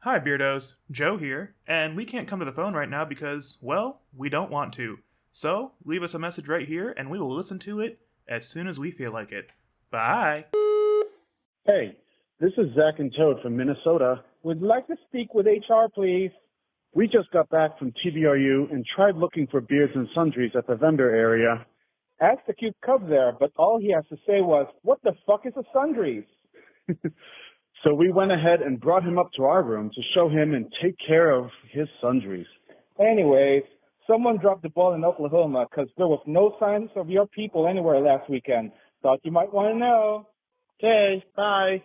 Hi, Beardos. Joe here, and we can't come to the phone right now because, well, we don't want to. So, leave us a message right here, and we will listen to it as soon as we feel like it. Bye! Hey, this is Zach and Toad from Minnesota. Would like to speak with HR, please. We just got back from TBRU and tried looking for beards and sundries at the vendor area. Asked the cute cub there, but all he has to say was, "What the fuck is a sundries?" So we went ahead and brought him up to our room to show him and take care of his sundries. Anyways, someone dropped the ball in Oklahoma because there was no signs of your people anywhere last weekend. Thought you might want to know. Okay, bye.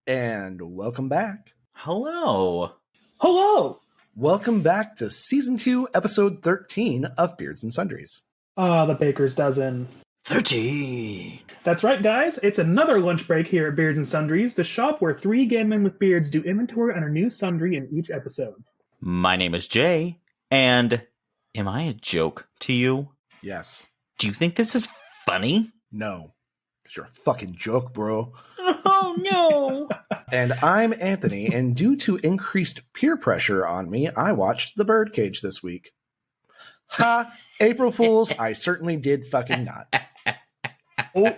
And welcome back. Hello. Hello! Welcome back to Season 2, Episode 13 of Beards and Sundries. The baker's dozen. 13. That's right, guys. It's another lunch break here at Beards and Sundries, the shop where three gay men with beards do inventory on a new sundry in each episode. My name is Jay, and am I a joke to you? Yes. Do you think this is funny? No. Because you're a fucking joke, bro. Oh, no. And I'm Anthony, and due to increased peer pressure on me, I watched the Birdcage this week. Ha! April Fools, I certainly did fucking not. Oh.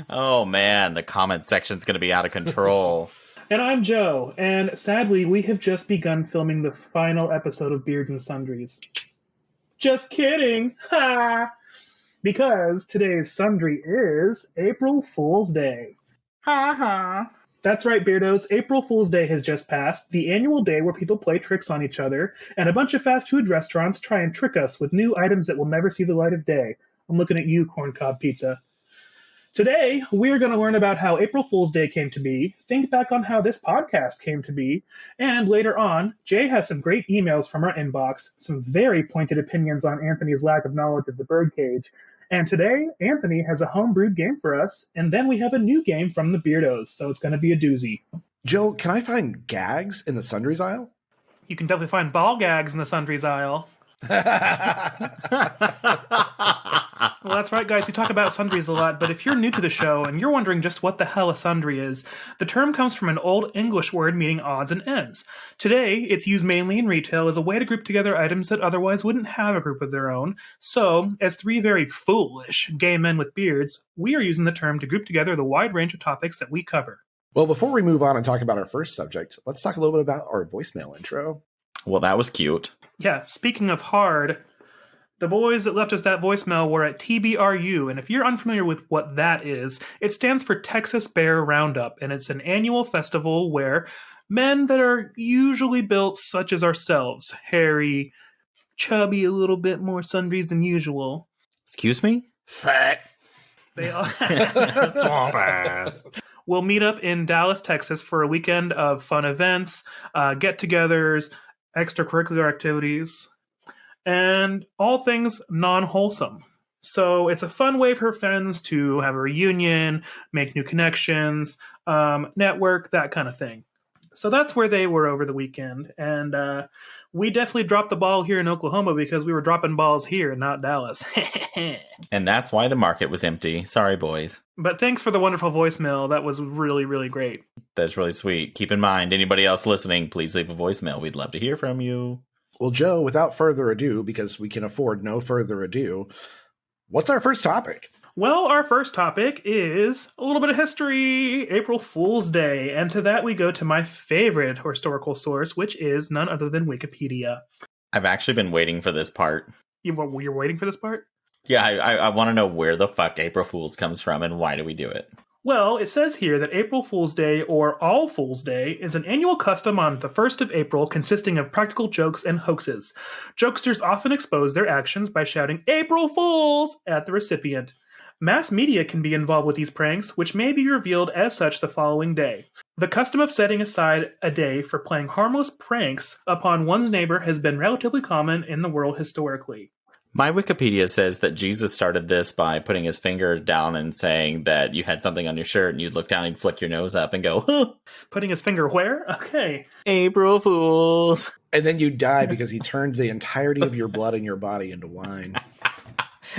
Oh, man, the comment section's going to be out of control. And I'm Joe, and sadly, we have just begun filming the final episode of Beards and Sundries. Just kidding! Ha! Because today's sundry is April Fool's Day. Ha ha. That's right, Beardos. April Fool's Day has just passed, the annual day where people play tricks on each other, and a bunch of fast food restaurants try and trick us with new items that will never see the light of day. I'm looking at you, Corncob Pizza. Today, we're going to learn about how April Fool's Day came to be, think back on how this podcast came to be, and later on, Jay has some great emails from our inbox, some very pointed opinions on Anthony's lack of knowledge of the Birdcage, and today, Anthony has a homebrewed game for us, and then we have a new game from the Beardos, so it's going to be a doozy. Joe, can I find gags in the sundries aisle? You can definitely find ball gags in the sundries aisle. Well, that's right, guys. We talk about sundries a lot, but if you're new to the show and you're wondering just what the hell a sundry is, the term comes from an old English word meaning odds and ends. Today, it's used mainly in retail as a way to group together items that otherwise wouldn't have a group of their own. So, as three very foolish gay men with beards, we are using the term to group together the wide range of topics that we cover. Well, before we move on and talk about our first subject, let's talk a little bit about our voicemail intro. Well, that was cute. Yeah, speaking of hard, the boys that left us that voicemail were at TBRU, and if you're unfamiliar with what that is, it stands for Texas Bear Roundup, and it's an annual festival where men that are usually built such as ourselves, hairy, chubby, a little bit more sundries than usual. Excuse me? Fat. They all Swamp ass. will meet up in Dallas, Texas for a weekend of fun events, get-togethers, extracurricular activities, and all things non-wholesome. So it's a fun way for friends to have a reunion, make new connections, network, that kind of thing. So that's where they were over the weekend. And we definitely dropped the ball here in Oklahoma because we were dropping balls here, not Dallas. And that's why the market was empty. Sorry, boys. But thanks for the wonderful voicemail. That was really, really great. That's really sweet. Keep in mind, anybody else listening, please leave a voicemail. We'd love to hear from you. Well, Joe, without further ado, because we can afford no further ado, what's our first topic? Well, our first topic is a little bit of history, April Fool's Day. And to that, we go to my favorite historical source, which is none other than Wikipedia. I've actually been waiting for this part. You're waiting for this part? Yeah, I want to know where the fuck April Fool's comes from and why do we do it? Well, it says here that April Fool's Day, or All Fool's Day, is an annual custom on the 1st of April consisting of practical jokes and hoaxes. Jokesters often expose their actions by shouting, "April Fools!" at the recipient. Mass media can be involved with these pranks, which may be revealed as such the following day. The custom of setting aside a day for playing harmless pranks upon one's neighbor has been relatively common in the world historically. My Wikipedia says that Jesus started this by putting his finger down and saying that you had something on your shirt and you'd look down and flick your nose up and go, huh. Putting his finger where? Okay. April Fools. And then you die because he turned the entirety of your blood in your body into wine.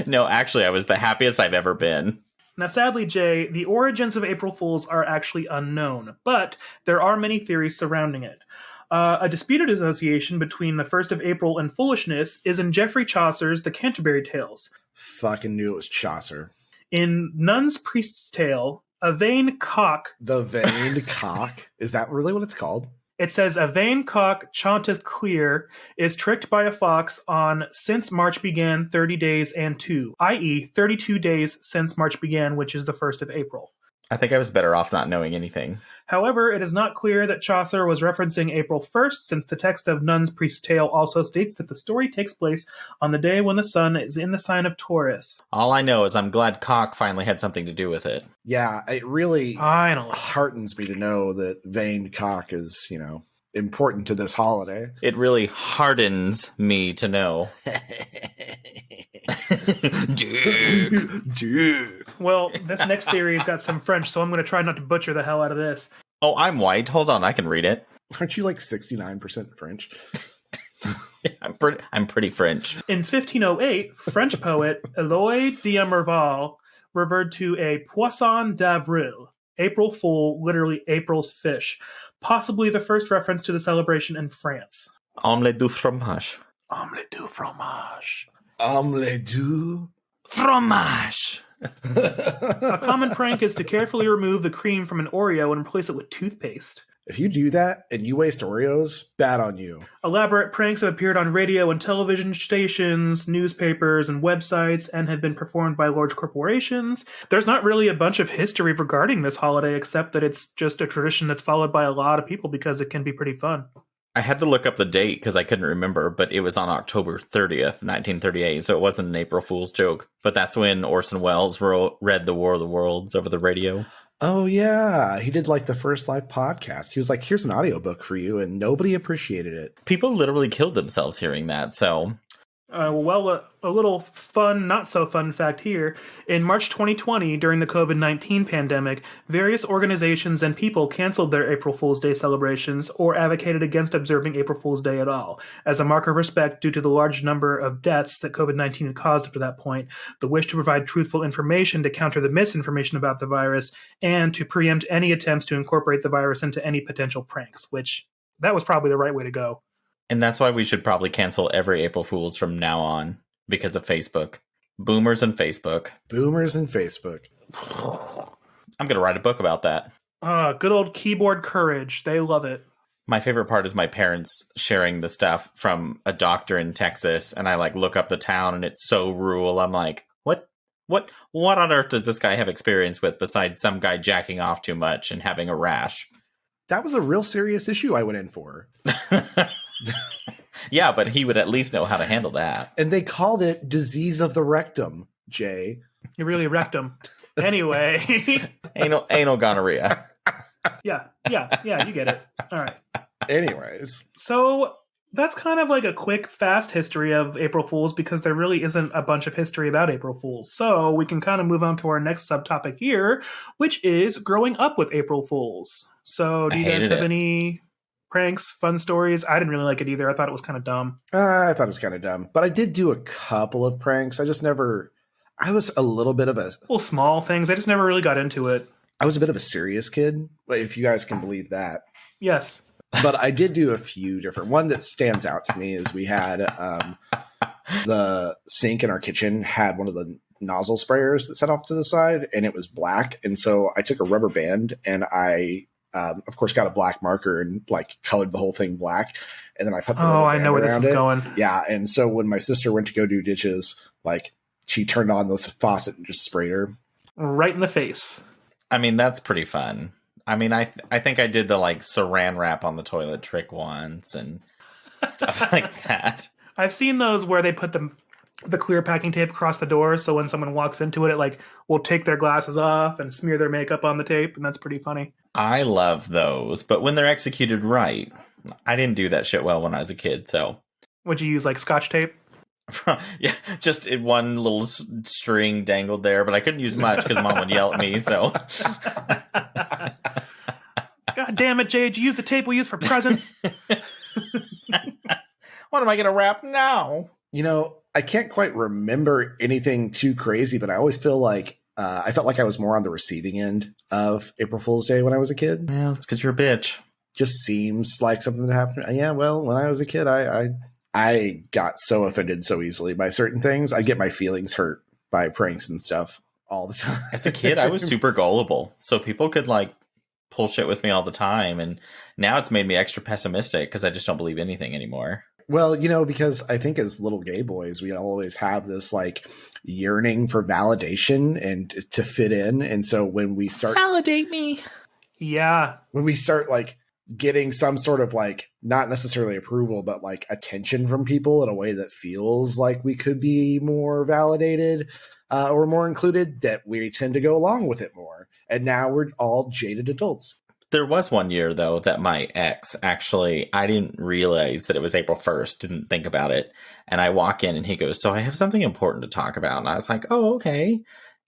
No, actually, I was the happiest I've ever been. Now, sadly, Jay, the origins of April Fools are actually unknown, but there are many theories surrounding it. A disputed association between the 1st of April and foolishness is in Geoffrey Chaucer's The Canterbury Tales. Fucking knew it was Chaucer. In Nun's Priest's Tale, a vain cock... The veined cock? Is that really what it's called? It says, a vain cock chaunteth clear, is tricked by a fox on since March began 30 days and 2, i.e. 32 days since March began, which is the 1st of April. I think I was better off not knowing anything. However, it is not clear that Chaucer was referencing April 1st, since the text of Nun's Priest's Tale also states that the story takes place on the day when the sun is in the sign of Taurus. All I know is I'm glad cock finally had something to do with it. Yeah, it really Finally. heartens me to know that veined cock is, important to this holiday. It really hardens me to know. Dude. Well, this next theory's got some French, so I'm going to try not to butcher the hell out of this. Oh, I'm white. Hold on, I can read it. Aren't you like 69% French? I'm pretty French. In 1508, French poet Eloy d'Amerval referred to a poisson d'avril, April Fool, literally April's fish, possibly the first reference to the celebration in France. Omelette du fromage. Omelette du fromage. Omelette du Fromage! A common prank is to carefully remove the cream from an Oreo and replace it with toothpaste. If you do that and you waste Oreos, bad on you. Elaborate pranks have appeared on radio and television stations, newspapers, and websites, and have been performed by large corporations. There's not really a bunch of history regarding this holiday, except that it's just a tradition that's followed by a lot of people because it can be pretty fun. I had to look up the date because I couldn't remember, but it was on October 30th, 1938, so it wasn't an April Fool's joke. But that's when Orson Welles read The War of the Worlds over the radio. Oh, yeah. He did like the First Life podcast. He was like, here's an audiobook for you, and nobody appreciated it. People literally killed themselves hearing that, so... A little fun, not so fun fact here. In March 2020, during the COVID-19 pandemic, various organizations and people canceled their April Fool's Day celebrations or advocated against observing April Fool's Day at all. As a mark of respect due to the large number of deaths that COVID-19 had caused up to that point, the wish to provide truthful information to counter the misinformation about the virus, and to preempt any attempts to incorporate the virus into any potential pranks, which that was probably the right way to go. And that's why we should probably cancel every April Fool's from now on, because of Facebook. Boomers and Facebook. Boomers and Facebook. I'm going to write a book about that. Good old keyboard courage. They love it. My favorite part is my parents sharing the stuff from a doctor in Texas, and I look up the town and it's so rural. I'm like, what on earth does this guy have experience with besides some guy jacking off too much and having a rash? That was a real serious issue I went in for. Yeah, but he would at least know how to handle that. And they called it disease of the rectum, Jay. You really wrecked them. Anyway. Anal gonorrhea. Yeah, you get it. All right. Anyways. So that's kind of like a quick, fast history of April Fools because there really isn't a bunch of history about April Fools. So we can kind of move on to our next subtopic here, which is growing up with April Fools. So do you guys have any pranks, fun stories? I didn't really like it either. I thought it was kind of dumb. I thought it was kind of dumb. But I did do a couple of pranks. I was a little bit of a... Well, small things. I just never really got into it. I was a bit of a serious kid, if you guys can believe that. Yes. But I did do a few different... One that stands out to me is we had the sink in our kitchen had one of the nozzle sprayers that set off to the side, and it was black. And so I took a rubber band and I... of course, got a black marker and colored the whole thing black, and then I put the I know where this is going. Yeah, and so when my sister went to go do dishes, she turned on the faucet and just sprayed her right in the face. I mean, that's pretty fun. I mean, I think I did the saran wrap on the toilet trick once and stuff like that. I've seen those where they put the the clear packing tape across the door, so when someone walks into it, it like will take their glasses off and smear their makeup on the tape, and that's pretty funny. I love those, but when they're executed right, I didn't do that shit well when I was a kid, so. Would you use like Scotch tape? Yeah, just in one little string dangled there, but I couldn't use much because Mom would yell at me, so. God damn it, Jay, did you use the tape we use for presents? What am I going to wrap now? You know, I can't quite remember anything too crazy, but I always feel like I felt like I was more on the receiving end of April Fool's Day when I was a kid. Well, it's because you're a bitch. Just seems like something that happened. Yeah, well, when I was a kid, I got so offended so easily by certain things. I get my feelings hurt by pranks and stuff all the time. As a kid, I was super gullible, so people could like pull shit with me all the time, and now it's made me extra pessimistic because I just don't believe anything anymore. Well, you know, because I think as little gay boys, we always have this like yearning for validation and to fit in. And so when we start Validate me. Yeah. when we start like getting some sort of like not necessarily approval, but like attention from people in a way that feels like we could be more validated or more included, that we tend to go along with it more. And now we're all jaded adults. There was one year, though, that my ex actually, I didn't realize that it was April 1st, didn't think about it. And I walk in and he goes, so I have something important to talk about. And I was like, oh, okay.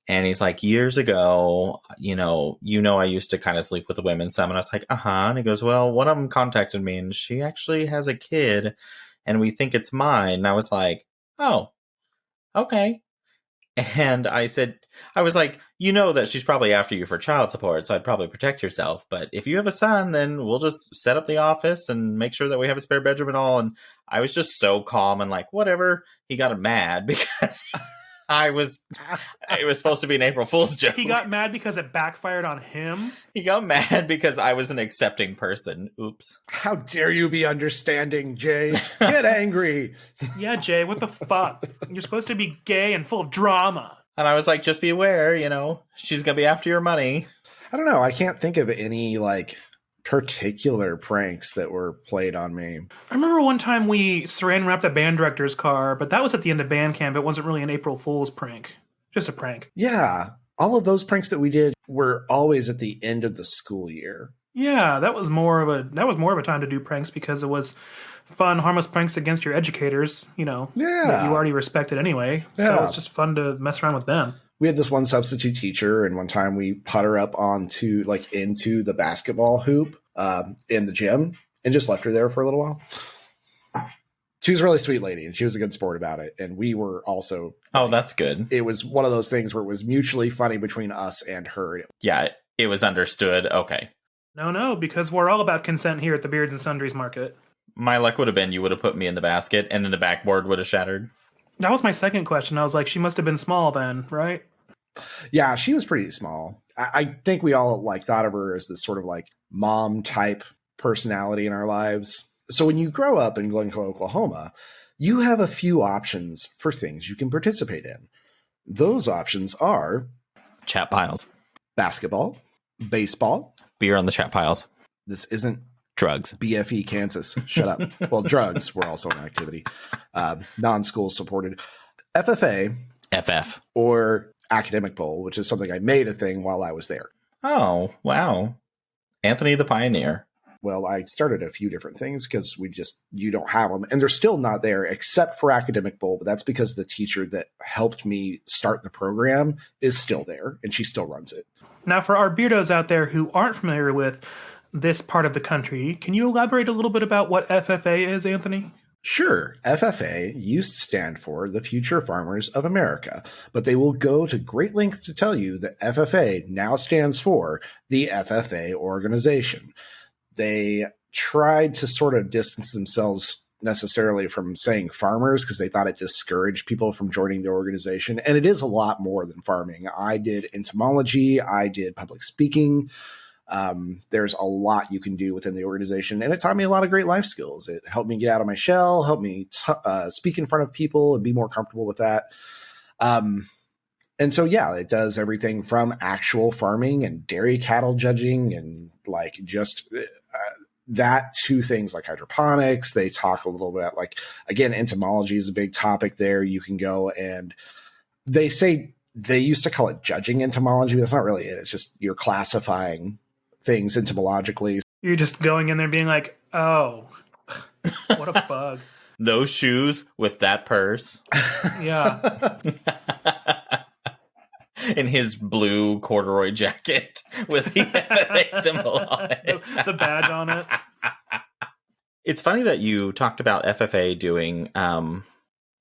And he's like, years ago, you know, I used to kind of sleep with the women some. And I was like, uh-huh. And he goes, well, one of them contacted me and she actually has a kid and we think it's mine. And I was like, oh, okay. And I was like, you know that she's probably after you for child support, so I'd probably protect yourself. But if you have a son, then we'll just set up the office and make sure that we have a spare bedroom and all. And I was just so calm and like, whatever. He got mad because it was supposed to be an April Fool's joke. He got mad because it backfired on him. He got mad because I was an accepting person. Oops. How dare you be understanding, Jay? Get angry. Yeah, Jay, what the fuck? You're supposed to be gay and full of drama. And I was like, just be aware, she's going to be after your money. I don't know. I can't think of any like particular pranks that were played on me. I remember one time we saran wrapped the band director's car, but that was at the end of band camp. It wasn't really an April Fool's prank. Just a prank. Yeah. All of those pranks that we did were always at the end of the school year. Yeah, that was more of a time to do pranks because it was fun, harmless pranks against your educators, that you already respected anyway. Yeah. So it's just fun to mess around with them. We had this one substitute teacher, and one time we put her up into the basketball hoop in the gym and just left her there for a little while. She was a really sweet lady, and she was a good sport about it. And we were also... Oh, that's good. It was one of those things where it was mutually funny between us and her. Yeah, it was understood. Okay. No, because we're all about consent here at the Beards and Sundries Market. My luck would have been you would have put me in the basket, and then the backboard would have shattered. That was my second question. I was like, she must have been small then, right? Yeah, she was pretty small. I think we all thought of her as this sort of mom type personality in our lives. So when you grow up in Glencoe, Oklahoma, you have a few options for things you can participate in. Those options are chat piles, basketball, baseball, beer on the chat piles. This isn't drugs. BFE Kansas. Shut up. Well, drugs were also an activity. Non-school supported. FFA. FF. Or Academic Bowl, which is something I made a thing while I was there. Oh, wow. Anthony the Pioneer. Well, I started a few different things because you don't have them. And they're still not there except for Academic Bowl. But that's because the teacher that helped me start the program is still there and she still runs it. Now, for our beardos out there who aren't familiar with this part of the country, can you elaborate a little bit about what FFA is, Anthony? Sure. FFA used to stand for the Future Farmers of America, but they will go to great lengths to tell you that FFA now stands for the FFA organization. They tried to sort of distance themselves necessarily from saying farmers because they thought it discouraged people from joining the organization. And it is a lot more than farming. I did entomology. I did public speaking. There's a lot you can do within the organization, and it taught me a lot of great life skills. It helped me get out of my shell, helped me speak in front of people and be more comfortable with that. And so, yeah, it does everything from actual farming and dairy cattle judging and just that to things like hydroponics. They talk a little bit like, again, entomology is a big topic there. You can go and they say they used to call it judging entomology, but that's not really it. It's just you're classifying things entomologically. You're just going in there being like, oh, what a bug. Those shoes with that purse. Yeah. In his blue corduroy jacket with the FFA symbol on it. The badge on it. It's funny that you talked about FFA doing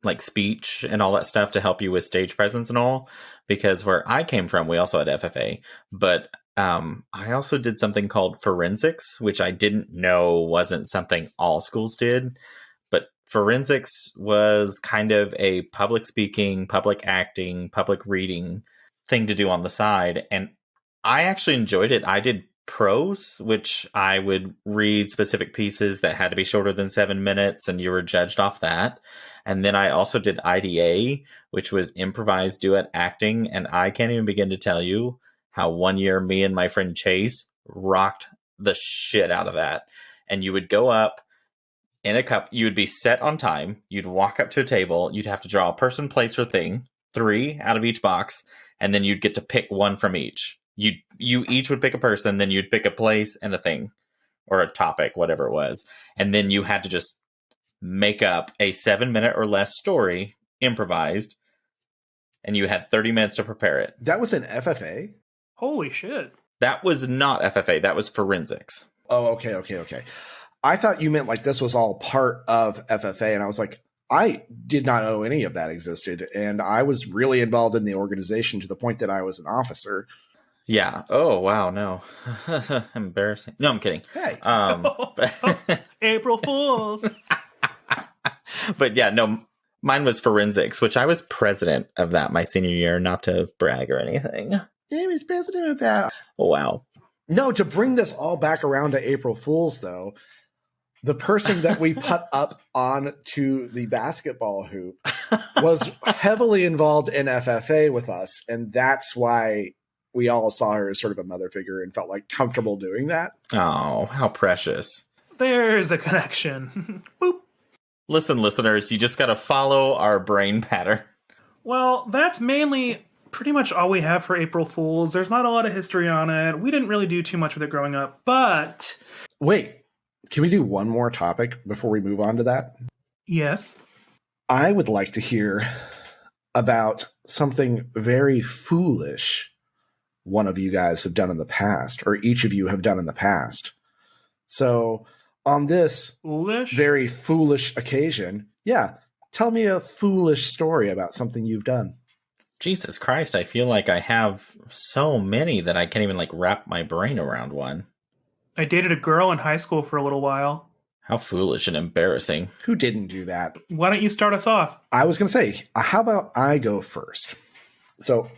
like speech and all that stuff to help you with stage presence and all, because where I came from, we also had FFA, but I also did something called forensics, which I didn't know wasn't something all schools did. But forensics was kind of a public speaking, public acting, public reading thing to do on the side. And I actually enjoyed it. I did prose, which I would read specific pieces that had to be shorter than 7 minutes, and you were judged off that. And then I also did IDA, which was improvised duet acting. And I can't even begin to tell you how one year me and my friend Chase rocked the shit out of that. And you would go up in a cup, you would be set on time, you'd walk up to a table, you'd have to draw a person, place, or thing, 3 out of each box, and then you'd get to pick one from each. You each would pick a person, then you'd pick a place and a thing, or a topic, whatever it was. And then you had to just make up a 7-minute or less story, improvised, and you had 30 minutes to prepare it. That was an FFA? Holy shit. That was not FFA, that was forensics. Oh, okay. I thought you meant like this was all part of FFA, and I was like, I did not know any of that existed, and I was really involved in the organization to the point that I was an officer. Yeah. Oh, wow, no. Embarrassing. No, I'm kidding. Hey. April Fools. But yeah, no, mine was forensics, which I was president of that my senior year, not to brag or anything. He was president of that. Oh, wow. No, to bring this all back around to April Fools, though, the person that we put up onto the basketball hoop was heavily involved in FFA with us, and that's why we all saw her as sort of a mother figure and felt like comfortable doing that. Oh, how precious. There's the connection. Boop. Listen, listeners, you just got to follow our brain pattern. Well, that's mainly pretty much all we have for April Fools. There's not a lot of history on it. We didn't really do too much with it growing up, but... Wait, can we do one more topic before we move on to that? Yes. I would like to hear about something very foolish one of you guys have done in the past, or each of you have done in the past. So on this very foolish occasion, tell me a foolish story about something you've done. Jesus Christ, I feel like I have so many that I can't even wrap my brain around one. I dated a girl in high school for a little while. How foolish and embarrassing. Who didn't do that? Why don't you start us off? I was going to say, how about I go first? So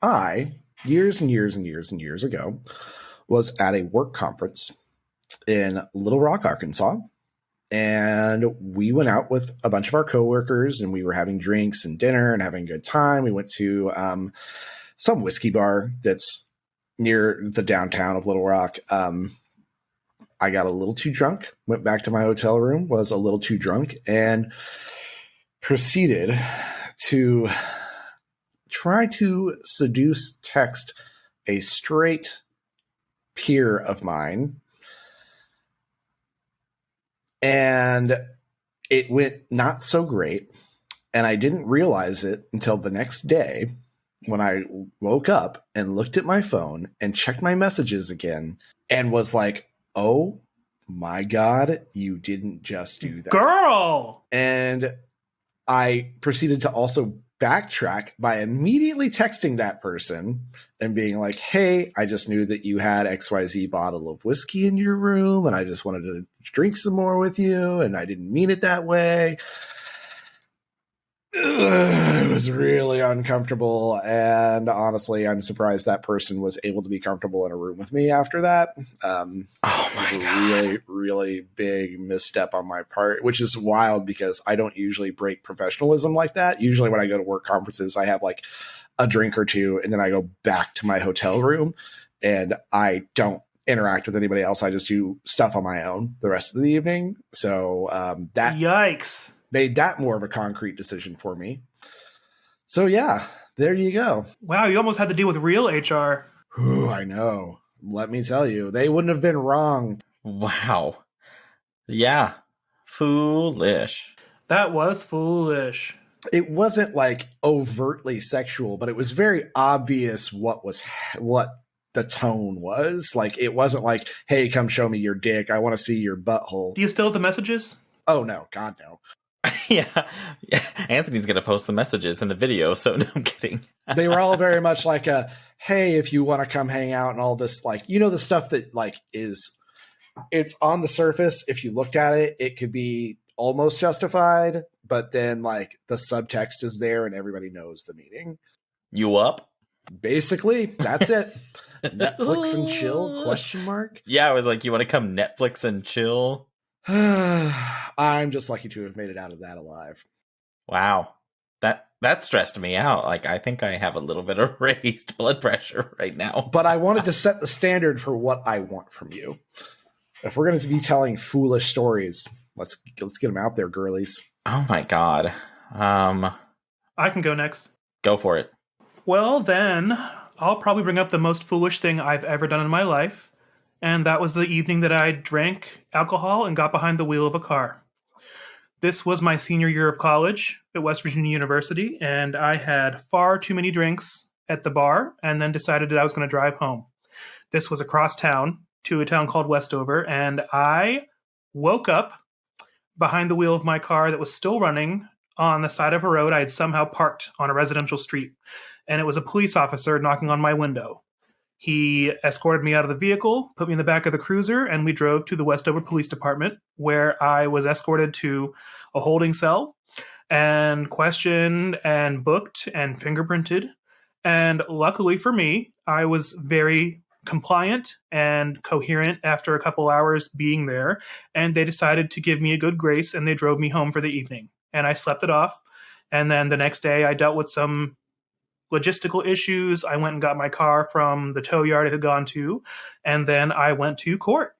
I, years and years and years and years ago, was at a work conference in Little Rock, Arkansas. And we went out with a bunch of our coworkers, and we were having drinks and dinner and having a good time. We went to some whiskey bar that's near the downtown of Little Rock. I got a little too drunk, went back to my hotel room, was a little too drunk, and proceeded to try to text a straight peer of mine. And it went not so great. And I didn't realize it until the next day when I woke up and looked at my phone and checked my messages again and was like, oh my God, you didn't just do that. Girl! And I proceeded to also backtrack by immediately texting that person and being like, hey, I just knew that you had XYZ bottle of whiskey in your room, and I just wanted to drink some more with you, and I didn't mean it that way. It was really uncomfortable, and honestly, I'm surprised that person was able to be comfortable in a room with me after that. Oh my God. Really, really big misstep on my part, which is wild because I don't usually break professionalism like that. Usually when I go to work conferences, I have a drink or two, and then I go back to my hotel room, and I don't interact with anybody else. I just do stuff on my own the rest of the evening. So that Yikes. made that more of a concrete decision for me. So yeah, there you go. Wow, you almost had to deal with real HR. Ooh, I know. Let me tell you, they wouldn't have been wrong. Wow. Yeah. Foolish. That was foolish. It wasn't like overtly sexual, but it was very obvious what the tone was. Like, it wasn't like, hey, come show me your dick. I want to see your butthole. Do you still have the messages? Oh, no. God, no. Yeah. Anthony's going to post the messages in the video, so no, I'm kidding. They were all very much like hey, if you want to come hang out and all this, like, the stuff that like it's on the surface. If you looked at it, it could be almost justified, but then like the subtext is there and everybody knows the meaning. You up? Basically, that's it. Netflix and chill? Question mark. Yeah, I was like, you want to come Netflix and chill? I'm just lucky to have made it out of that alive. Wow. That stressed me out. Like, I think I have a little bit of raised blood pressure right now. But I wanted to set the standard for what I want from you. If we're going to be telling foolish stories, let's get them out there, girlies. Oh my god. I can go next. Go for it. Well, then, I'll probably bring up the most foolish thing I've ever done in my life. And that was the evening that I drank alcohol and got behind the wheel of a car. This was my senior year of college at West Virginia University, and I had far too many drinks at the bar and then decided that I was going to drive home. This was across town to a town called Westover, and I woke up behind the wheel of my car that was still running on the side of a road I had somehow parked on a residential street, and it was a police officer knocking on my window. He escorted me out of the vehicle, put me in the back of the cruiser, and we drove to the Westover Police Department, where I was escorted to a holding cell and questioned and booked and fingerprinted. And luckily for me, I was very compliant and coherent after a couple hours being there, and they decided to give me a good grace, and they drove me home for the evening. And I slept it off. And then the next day, I dealt with some logistical issues. I went and got my car from the tow yard it had gone to, and then I went to court.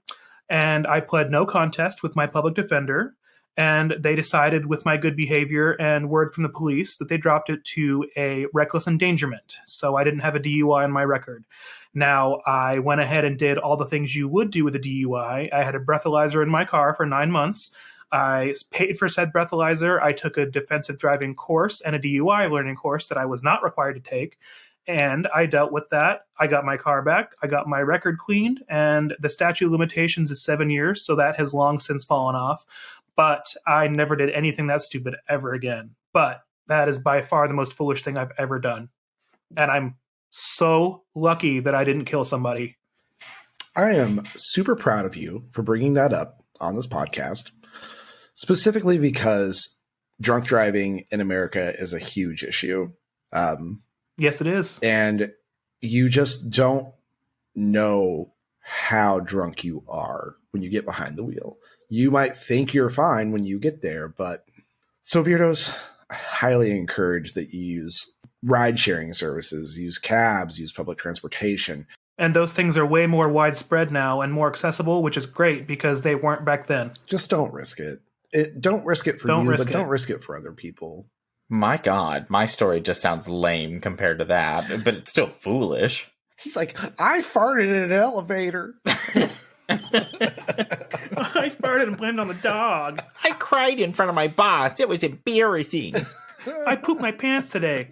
And I pled no contest with my public defender, and they decided with my good behavior and word from the police that they dropped it to a reckless endangerment. So I didn't have a DUI on my record. Now, I went ahead and did all the things you would do with a DUI. I had a breathalyzer in my car for 9 months. I paid for said breathalyzer. I took a defensive driving course and a DUI learning course that I was not required to take. And I dealt with that. I got my car back. I got my record cleaned. And the statute of limitations is 7 years. So that has long since fallen off. But I never did anything that stupid ever again. But that is by far the most foolish thing I've ever done. And I'm so lucky that I didn't kill somebody. I am super proud of you for bringing that up on this podcast. Specifically because drunk driving in America is a huge issue. Yes, it is. And you just don't know how drunk you are when you get behind the wheel. You might think you're fine when you get there, but so Beardos, I highly encourage that you use ride sharing services, use cabs, use public transportation. And those things are way more widespread now and more accessible, which is great because they weren't back then. Just don't risk it. Don't risk it for you, but don't risk it for other people. My God, my story just sounds lame compared to that, but it's still foolish. He's like, I farted in an elevator. I farted and blamed on the dog. I cried in front of my boss. It was embarrassing. I pooped my pants today.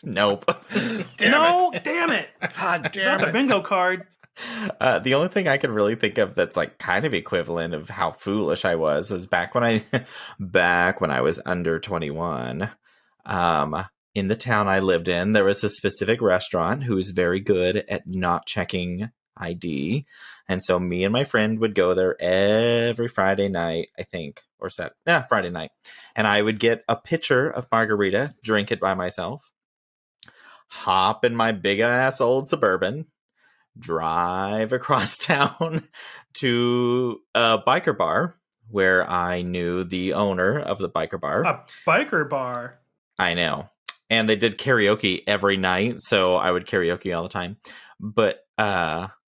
Nope. Damn it. God damn Not the bingo card. The only thing I could really think of that's like kind of equivalent of how foolish I was back when I was under 21. In the town I lived in, there was a specific restaurant who was very good at not checking ID. And so me and my friend would go there every Friday night, I think, or Friday night. And I would get a pitcher of margarita, drink it by myself, hop in my big ass old Suburban, drive across town to a biker bar where I knew the owner of the biker bar. A biker bar? I know. And they did karaoke every night, so I would karaoke all the time. But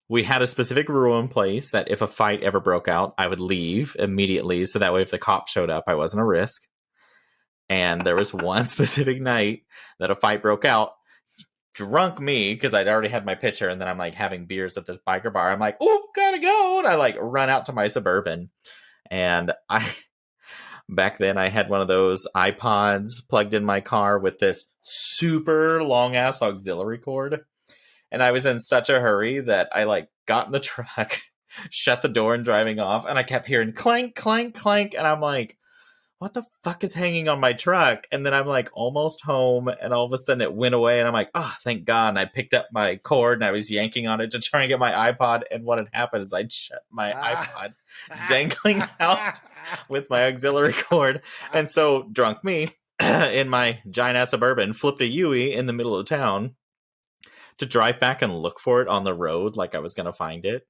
we had a specific rule in place that if a fight ever broke out, I would leave immediately. So that way, if the cops showed up, I wasn't a risk. And there was one specific night that a fight broke out. Drunk me, because I'd already had my pitcher, and then I'm like having beers at this biker bar. I'm like, oh, gotta go. And I like run out to my Suburban. And back then I had one of those iPods plugged in my car with this super long ass auxiliary cord. And I was in such a hurry that I like got in the truck, shut the door and driving off. And I kept hearing clank, clank, clank. And I'm like, what the fuck is hanging on my truck? And then I'm like almost home, and all of a sudden it went away, and I'm like, oh, thank God. And I picked up my cord and I was yanking on it to try and get my iPod. And what had happened is I'd shut my iPod dangling out with my auxiliary cord. And so drunk me in my giant ass Suburban flipped a Yui in the middle of town to drive back and look for it on the road like I was going to find it.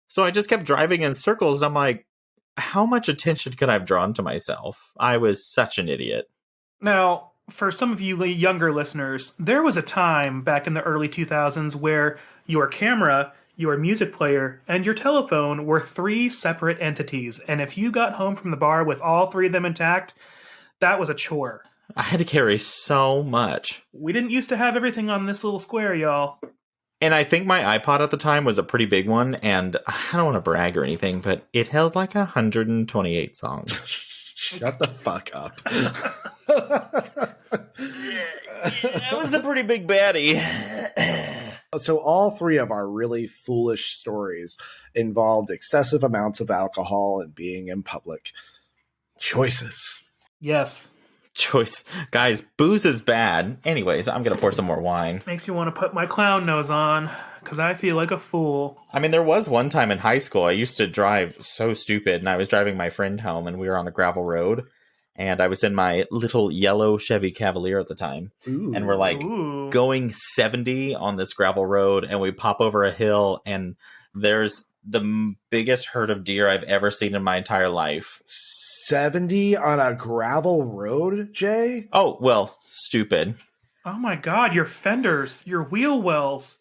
So I just kept driving in circles, and I'm like, how much attention could I have drawn to myself? I was such an idiot. Now, for some of you younger listeners, there was a time back in the early 2000s where your camera, your music player, and your telephone were 3 separate entities. And if you got home from the bar with all 3 of them intact, that was a chore. I had to carry so much. We didn't used to have everything on this little square, y'all. And I think my iPod at the time was a pretty big one, and I don't want to brag or anything, but it held like 128 songs. Shut the fuck up. That was a pretty big baddie. So all 3 of our really foolish stories involved excessive amounts of alcohol and being in public. Choices. Yes. Choice. Guys, booze is bad. Anyways, I'm going to pour some more wine. Makes you want to put my clown nose on, because I feel like a fool. I mean, there was one time in high school I used to drive so stupid, and I was driving my friend home, and we were on a gravel road, and I was in my little yellow Chevy Cavalier at the time. Ooh. And we're like going 70 on this gravel road, and we pop over a hill, and there's the biggest herd of deer I've ever seen in my entire life. 70 on a gravel road, Jay? Oh, well, stupid. Oh my God, your fenders, your wheel wells.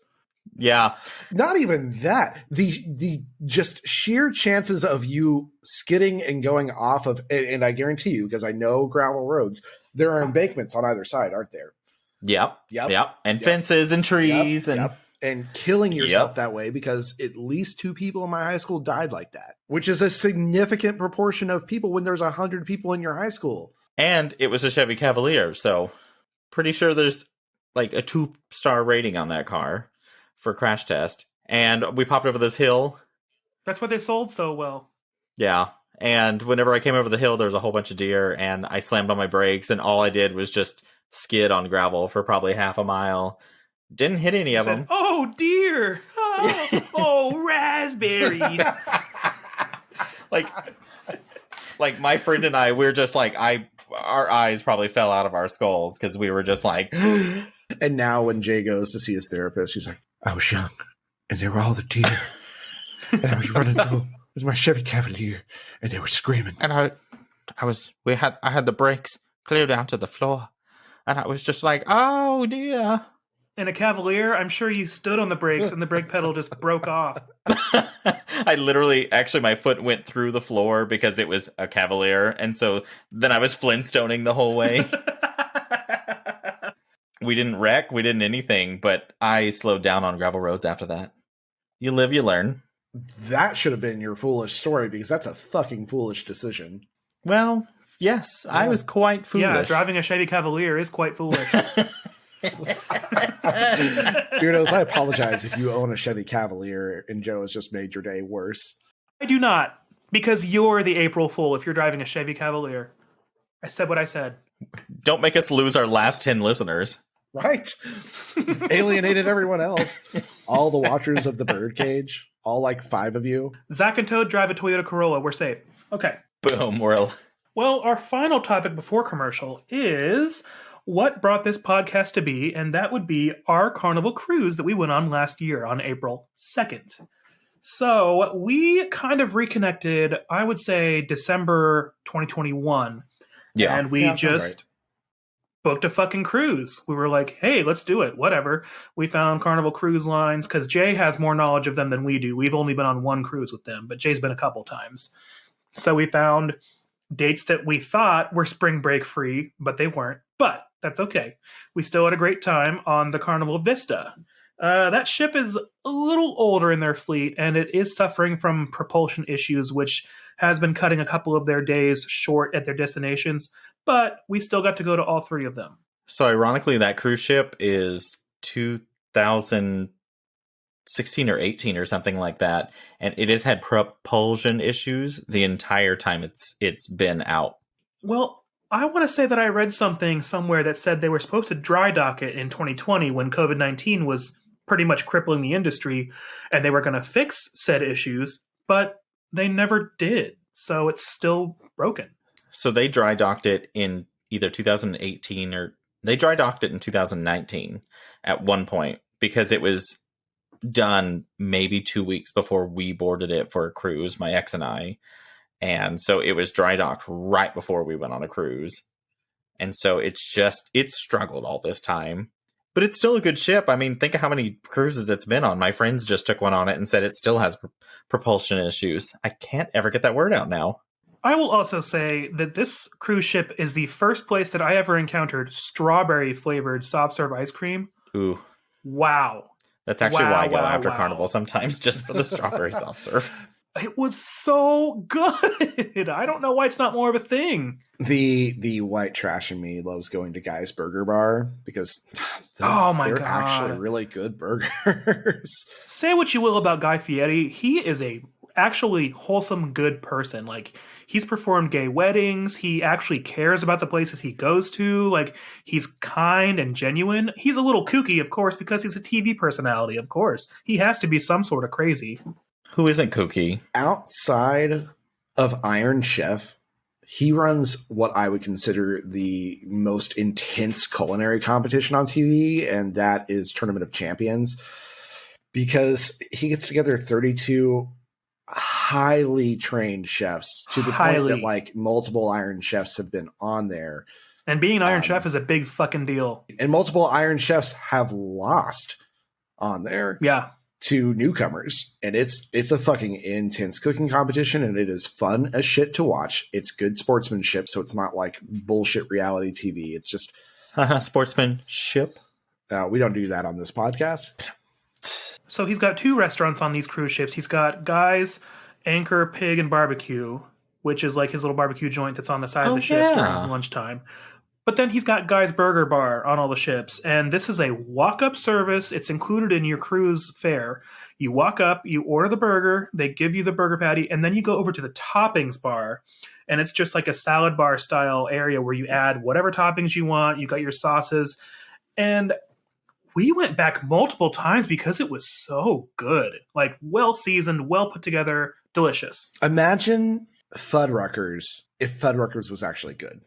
Yeah. Not even that. The just sheer chances of you skidding and going off of, and I guarantee you, because I know gravel roads, there are embankments on either side, aren't there? Yep. And fences and trees and killing yourself that way, because at least 2 people in my high school died like that, which is a significant proportion of people when there's 100 people in your high school. And it was a Chevy Cavalier, so pretty sure there's like a 2-star rating on that car for crash test. And we popped over this hill. That's why they sold so well. Yeah. And whenever I came over the hill, there was a whole bunch of deer, and I slammed on my brakes, and all I did was just skid on gravel for probably half a mile. Didn't hit any of them. Oh, dear. Oh, raspberries. like my friend and I, we're just like, our eyes probably fell out of our skulls because we were just like. And now when Jay goes to see his therapist, he's like, I was young, and there were all the deer, and I was running through with my Chevy Cavalier, and they were screaming. And I had the brakes clear down to the floor, and I was just like, oh dear. In a Cavalier, I'm sure you stood on the brakes and the brake pedal just broke off. I literally, actually, my foot went through the floor because it was a Cavalier, and so then I was Flintstoning the whole way. We didn't wreck, we didn't anything, but I slowed down on gravel roads after that. You live, you learn. That should have been your foolish story, because that's a fucking foolish decision. Well, yes, yeah. I was quite foolish. Yeah, driving a Chevy Cavalier is quite foolish. Beardos, I apologize if you own a Chevy Cavalier and Joe has just made your day worse. I do not, because you're the April Fool if you're driving a Chevy Cavalier. I said what I said. Don't make us lose our last 10 listeners. Right? Alienated everyone else. All the watchers of the Birdcage. All like 5 of you. Zach and Toad drive a Toyota Corolla. We're safe. Okay. Boom. Well, our final topic before commercial is what brought this podcast to be, and that would be our Carnival cruise that we went on last year on April 2nd. So we kind of reconnected, I would say, December 2021. Yeah. And we just booked a fucking cruise. We were like, hey, let's do it. Whatever. We found Carnival Cruise Lines because Jay has more knowledge of them than we do. We've only been on one cruise with them, but Jay's been a couple times. So we found dates that we thought were spring break free, but they weren't. But that's okay. We still had a great time on the Carnival Vista. That ship is a little older in their fleet, and it is suffering from propulsion issues, which has been cutting a couple of their days short at their destinations, but we still got to go to all three of them. So ironically, that cruise ship is 2016 or 18 or something like that, and it has had propulsion issues the entire time it's been out. Well, I want to say that I read something somewhere that said they were supposed to dry dock it in 2020 when COVID-19 was pretty much crippling the industry, and they were going to fix said issues, but they never did. So it's still broken. So they dry docked it in either 2018 or they dry docked it in 2019 at one point because it was done maybe 2 weeks before we boarded it for a cruise, my ex and I. And so it was dry docked right before we went on a cruise. And so it's struggled all this time. But it's still a good ship. I mean, think of how many cruises it's been on. My friends just took one on it and said it still has propulsion issues. I can't ever get that word out now. I will also say that this cruise ship is the first place that I ever encountered strawberry-flavored soft-serve ice cream. Ooh. Wow. That's actually why I go after Carnival sometimes, just for the strawberry soft serve. It was so good. I don't know why it's not more of a thing. The white trash in me loves going to Guy's Burger Bar because they're actually really good burgers. Say what you will about Guy Fieri, he is a actually wholesome, good person. Like, he's performed gay weddings. He actually cares about the places he goes to. Like, he's kind and genuine. He's a little kooky, of course, because he's a TV personality, of course. He has to be some sort of crazy. Who isn't kooky? Outside of Iron Chef, he runs what I would consider the most intense culinary competition on TV, and that is Tournament of Champions, because he gets together 32 highly trained chefs to the point that like multiple Iron Chefs have been on there. And being an Iron Chef is a big fucking deal. And multiple Iron Chefs have lost on there. Yeah. To newcomers, and it's a fucking intense cooking competition, and it is fun as shit to watch. It's good sportsmanship, so it's not like bullshit reality TV. It's just sportsmanship. We don't do that on this podcast. So he's got 2 restaurants on these cruise ships. He's got Guy's Anchor Pig and Barbecue, which is like his little barbecue joint that's on the side of the ship during lunchtime. But then he's got Guy's Burger Bar on all the ships, and this is a walk-up service. It's included in your cruise fare. You walk up, you order the burger, they give you the burger patty, and then you go over to the toppings bar, and it's just like a salad bar style area where you add whatever toppings you want. You got your sauces, and we went back multiple times because it was so good. Like, well-seasoned, well put together, delicious. Imagine Fuddruckers if Fuddruckers was actually good.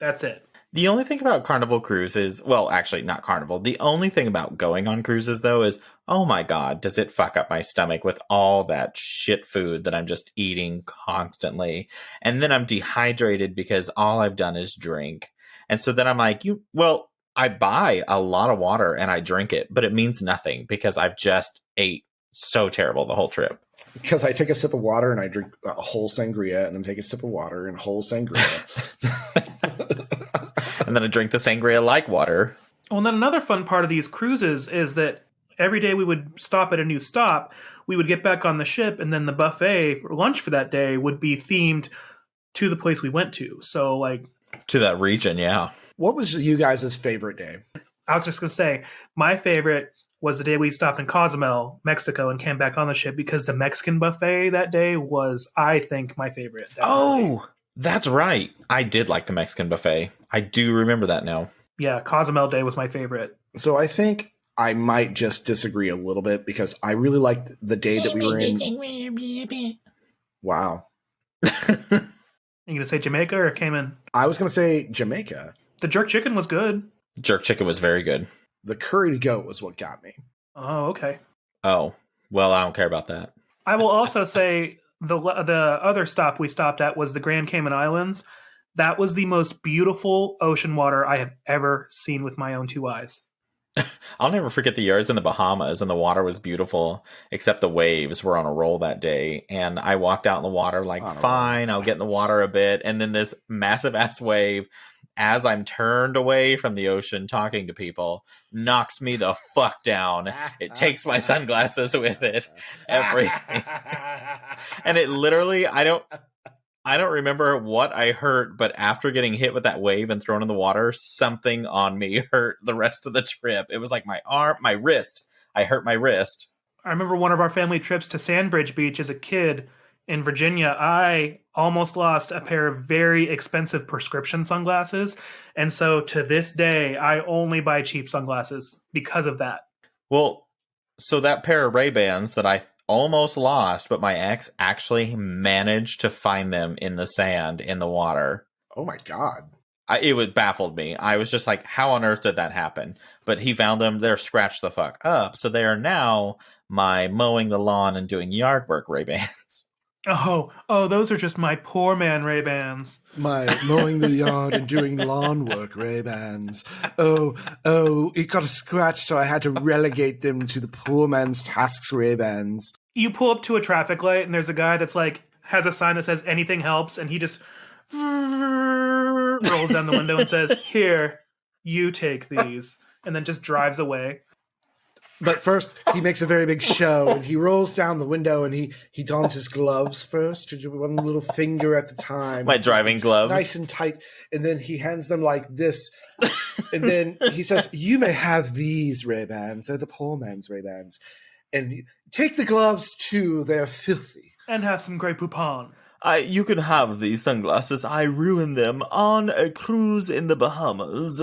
That's it. The only thing about Carnival cruises, well, actually not Carnival. The only thing about going on cruises, though, is, oh my God, does it fuck up my stomach with all that shit food that I'm just eating constantly. And then I'm dehydrated because all I've done is drink. And so then I'm like, I buy a lot of water and I drink it, but it means nothing because I've just ate so terrible the whole trip. Because I take a sip of water and I drink a whole sangria, and then take a sip of water and a whole sangria. And then I drink the sangria like water. Well, and then another fun part of these cruises is that every day we would stop at a new stop, we would get back on the ship, and then the buffet for lunch for that day would be themed to the place we went to. So, like... To that region, yeah. What was you guys' favorite day? I was just going to say, my favorite was the day we stopped in Cozumel, Mexico, and came back on the ship because the Mexican buffet that day was, I think, my favorite. Definitely. Oh, that's right. I did like the Mexican buffet. I do remember that now. Yeah, Cozumel Day was my favorite. So I think I might just disagree a little bit because I really liked the day that we were in. Wow. Are you going to say Jamaica or Cayman? I was going to say Jamaica. The jerk chicken was good. Jerk chicken was very good. The curry goat was what got me. Oh, okay. Oh, well, I don't care about that. I will also say the other stop we stopped at was the Grand Cayman Islands. That was the most beautiful ocean water I have ever seen with my own 2 eyes. I'll never forget the years in the Bahamas, and the water was beautiful, except the waves were on a roll that day. And I walked out in the water like, fine, I'll get in the water a bit. And then this massive ass wave, as I'm turned away from the ocean talking to people, knocks me the fuck down. It takes my sunglasses with it, everything. And it literally, I don't remember what I hurt, but after getting hit with that wave and thrown in the water, something on me hurt the rest of the trip. It was like my arm, my wrist. I hurt my wrist. I remember one of our family trips to Sandbridge Beach as a kid in Virginia. I almost lost a pair of very expensive prescription sunglasses. And so to this day, I only buy cheap sunglasses because of that. Well, so that pair of Ray-Bans that I almost lost, but my ex actually managed to find them in the sand, in the water. Oh my God. It baffled me. I was just like, how on earth did that happen? But he found them. They're scratched the fuck up. So they are now my mowing the lawn and doing yard work Ray-Bans. Oh, those are just my poor man Ray-Bans. My mowing the yard and doing lawn work Ray-Bans. Oh, it got a scratch, so I had to relegate them to the poor man's tasks Ray-Bans. You pull up to a traffic light and there's a guy that's like, has a sign that says anything helps, and he just rolls down the window and says, here, you take these, and then just drives away. But first, he makes a very big show, and he rolls down the window, and he dons his gloves first, one little finger at the time. My driving gloves. Nice and tight. And then he hands them like this. And then he says, you may have these Ray-Bans. They're the poor man's Ray-Bans. And take the gloves, too. They're filthy. And have some Grey Poupon. You can have these sunglasses. I ruined them on a cruise in the Bahamas.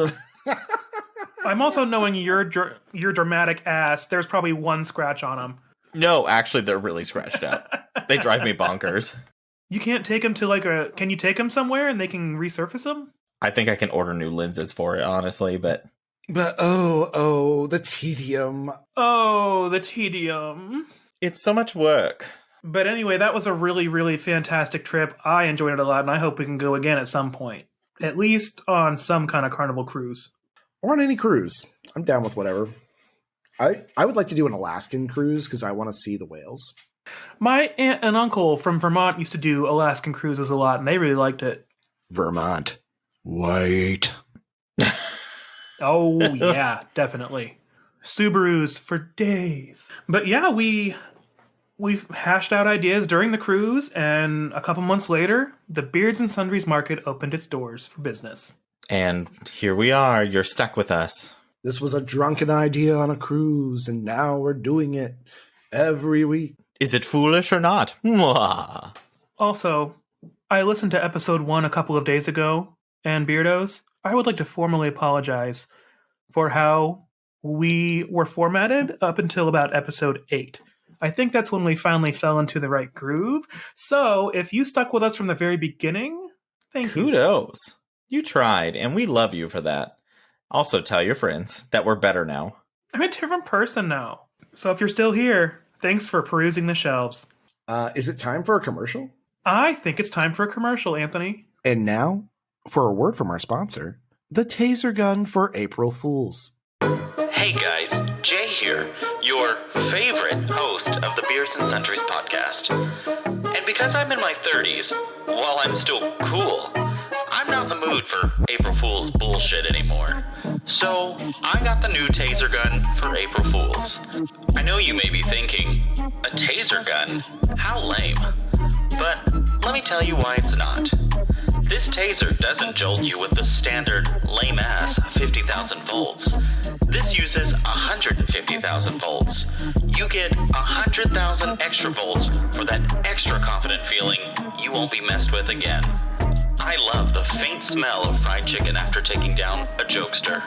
I'm also knowing your dramatic ass. There's probably one scratch on them. No, actually, they're really scratched up. They drive me bonkers. You can't take them to can you take them somewhere and they can resurface them? I think I can order new lenses for it, honestly, but the tedium. Oh, the tedium. It's so much work. But anyway, that was a really, really fantastic trip. I enjoyed it a lot, and I hope we can go again at some point. At least on some kind of Carnival cruise. Or on any cruise. I'm down with whatever. I would like to do an Alaskan cruise because I want to see the whales. My aunt and uncle from Vermont used to do Alaskan cruises a lot, and they really liked it. Vermont. Wait. Oh, yeah, definitely. Subarus for days. But yeah, we've hashed out ideas during the cruise, and a couple months later, the Beards and Sundries Market opened its doors for business. And here we are. You're stuck with us. This was a drunken idea on a cruise, and now we're doing it every week. Is it foolish or not? Mwah. Also, I listened to episode 1 a couple of days ago, and Beardos, I would like to formally apologize for how we were formatted up until about episode 8. I think that's when we finally fell into the right groove. So, if you stuck with us from the very beginning, thank you. Kudos. You tried, and we love you for that. Also, tell your friends that we're better now. I'm a different person now. So if you're still here, thanks for perusing the shelves. Is it time for a commercial? I think it's time for a commercial, Anthony. And now, for a word from our sponsor, the Taser gun for April Fools. Hey guys, Jay here, your favorite host of the Beards and Sundries podcast. And because I'm in my 30s, while I'm still cool, I'm not in the mood for April Fool's bullshit anymore. So, I got the new Taser gun for April Fools. I know you may be thinking, a Taser gun? How lame. But let me tell you why it's not. This Taser doesn't jolt you with the standard lame-ass 50,000 volts. This uses 150,000 volts. You get 100,000 extra volts for that extra confident feeling you won't be messed with again. I love the faint smell of fried chicken after taking down a jokester.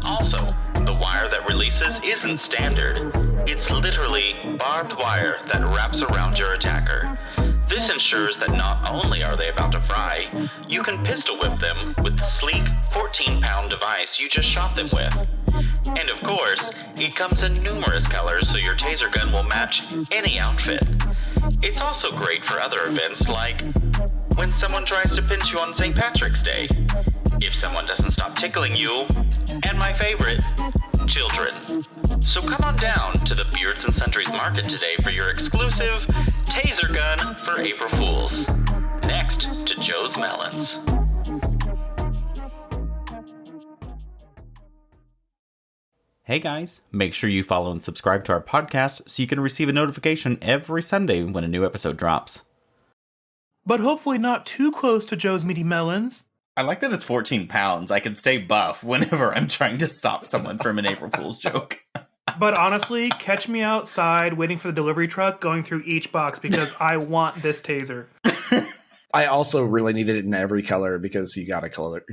Also, the wire that releases isn't standard. It's literally barbed wire that wraps around your attacker. This ensures that not only are they about to fry, you can pistol whip them with the sleek 14-pound device you just shot them with. And of course, it comes in numerous colors so your Taser gun will match any outfit. It's also great for other events like when someone tries to pinch you on St. Patrick's Day, if someone doesn't stop tickling you, and my favorite, children. So come on down to the Beards and Sundries Market today for your exclusive Taser gun for April Fools. Next to Joe's Melons. Hey guys, make sure you follow and subscribe to our podcast so you can receive a notification every Sunday when a new episode drops. But hopefully not too close to Joe's Meaty Melons. I like that it's 14 pounds. I can stay buff whenever I'm trying to stop someone from an April Fool's joke. But honestly, catch me outside waiting for the delivery truck going through each box because I want this taser. I also really need it in every color because you gotta color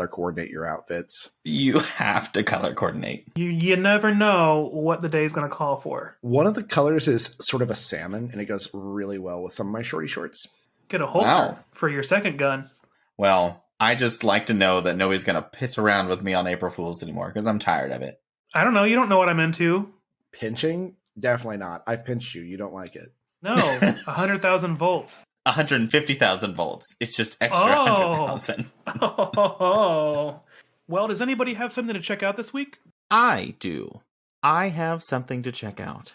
coordinate your outfits. You have to color coordinate. You never know what the day's going to call for. One of the colors is sort of a salmon, and it goes really well with some of my shorty shorts. Get a holster for your second gun. Well, I just like to know that nobody's going to piss around with me on April Fools anymore because I'm tired of it. I don't know. You don't know what I'm into. Pinching? Definitely not. I've pinched you. You don't like it. No, 100,000 volts. 150,000 volts. It's just extra 100,000. Oh. Well, does anybody have something to check out this week? I do. I have something to check out.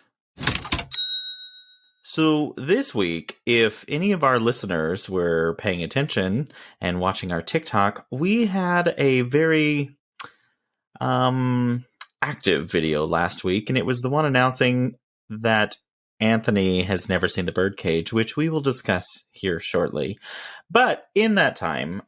So this week, if any of our listeners were paying attention and watching our TikTok, we had a very active video last week, and it was the one announcing that Anthony has never seen the Birdcage, which we will discuss here shortly. But in that time,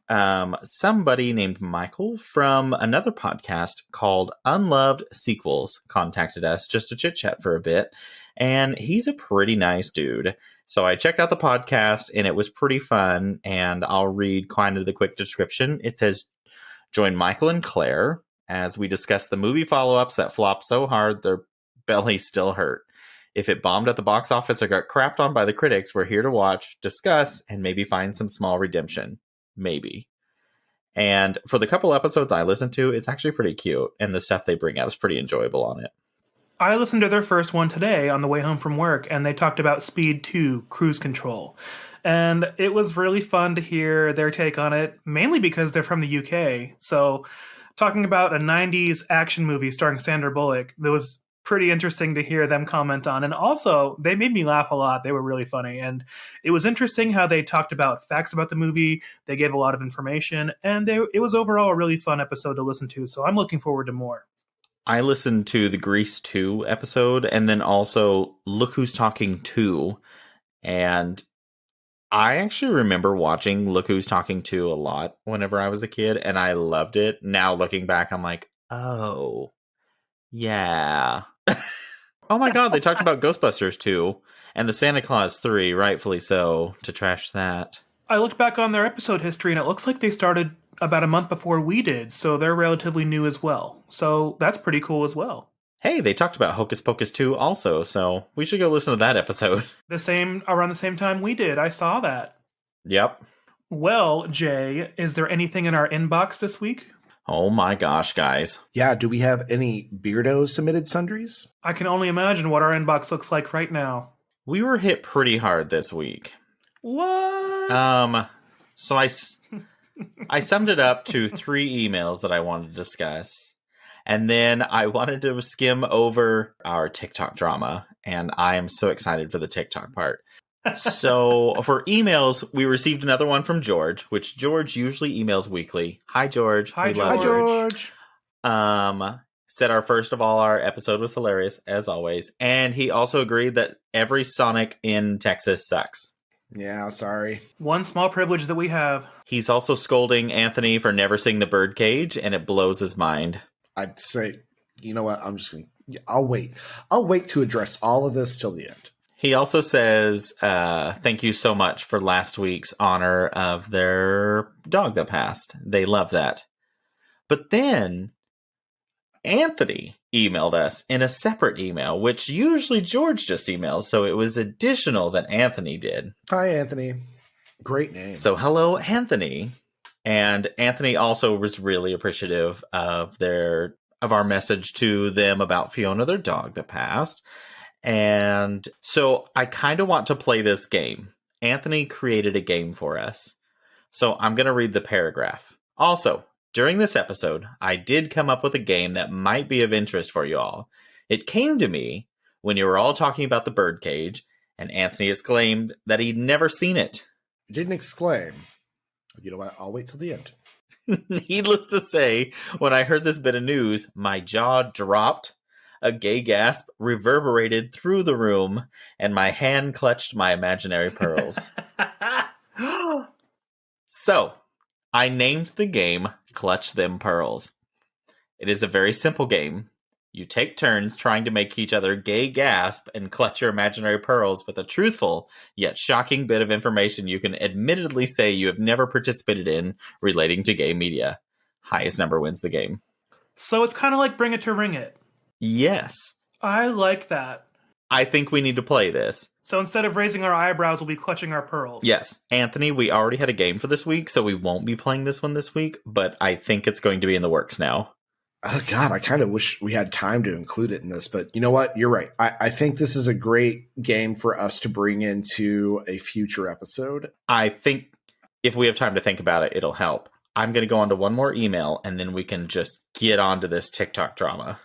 somebody named Michael from another podcast called Unloved Sequels contacted us just to chit-chat for a bit, and he's a pretty nice dude. So I checked out the podcast, and it was pretty fun, and I'll read kind of the quick description. It says, join Michael and Claire as we discuss the movie follow-ups that flopped so hard their bellies still hurt. If it bombed at the box office or got crapped on by the critics, we're here to watch, discuss, and maybe find some small redemption. Maybe. And for the couple episodes I listened to, it's actually pretty cute, and the stuff they bring out is pretty enjoyable on it. I listened to their first one today on the way home from work, and they talked about Speed 2, Cruise Control. And it was really fun to hear their take on it, mainly because they're from the UK. So talking about a 90s action movie starring Sandra Bullock, that was pretty interesting to hear them comment on. And also, they made me laugh a lot. They were really funny. And it was interesting how they talked about facts about the movie. They gave a lot of information. And it was overall a really fun episode to listen to. So I'm looking forward to more. I listened to the Grease 2 episode and then also Look Who's Talking 2. And I actually remember watching Look Who's Talking 2 a lot whenever I was a kid. And I loved it. Now looking back, I'm like, oh, yeah. Oh my god, they talked about Ghostbusters 2 and the Santa Claus 3, rightfully so, to trash that. I looked back on their episode history, and it looks like they started about a month before we did, so they're relatively new as well. So that's pretty cool as well. Hey, they talked about Hocus Pocus 2 also, so we should go listen to that episode. Around the same time we did. I saw that. Yep. Well, Jay, is there anything in our inbox this week? Oh my gosh, guys. Yeah, do we have any beardos submitted sundries? I can only imagine what our inbox looks like right now. We were hit pretty hard this week. What? So I summed it up to 3 emails that I wanted to discuss. And then I wanted to skim over our TikTok drama. And I am so excited for the TikTok part. So for emails, we received another one from George, which George usually emails weekly. Hi, George. Hi, George. Said our episode was hilarious, as always. And he also agreed that every Sonic in Texas sucks. Yeah, sorry. One small privilege that we have. He's also scolding Anthony for never seeing the Birdcage, and it blows his mind. I'd say, you know what? I'll wait. I'll wait to address all of this till the end. He also says, thank you so much for last week's honor of their dog that passed. They love that. But then Anthony emailed us in a separate email, which usually George just emails. So it was additional that Anthony did. Hi, Anthony. Great name. So hello, Anthony. And Anthony also was really appreciative of our message to them about Fiona, their dog that passed. And so I kind of want to play this game. Anthony created a game for us. So I'm going to read the paragraph. Also, during this episode, I did come up with a game that might be of interest for you all. It came to me when you were all talking about the Birdcage, and Anthony exclaimed that he'd never seen it. I didn't exclaim. You know what? I'll wait till the end. Needless to say, when I heard this bit of news, my jaw dropped, a gay gasp reverberated through the room, and my hand clutched my imaginary pearls. So, I named the game Clutch Them Pearls. It is a very simple game. You take turns trying to make each other gay gasp and clutch your imaginary pearls with a truthful yet shocking bit of information you can admittedly say you have never participated in relating to gay media. Highest number wins the game. So it's kind of like Bring It to Ring It. Yes. I like that. I think we need to play this. So instead of raising our eyebrows, we'll be clutching our pearls. Yes. Anthony, we already had a game for this week, so we won't be playing this one this week, but I think it's going to be in the works now. Oh, God, I kind of wish we had time to include it in this, but you know what? You're right. I think this is a great game for us to bring into a future episode. I think if we have time to think about it, it'll help. I'm going to go on to one more email, and then we can just get on to this TikTok drama.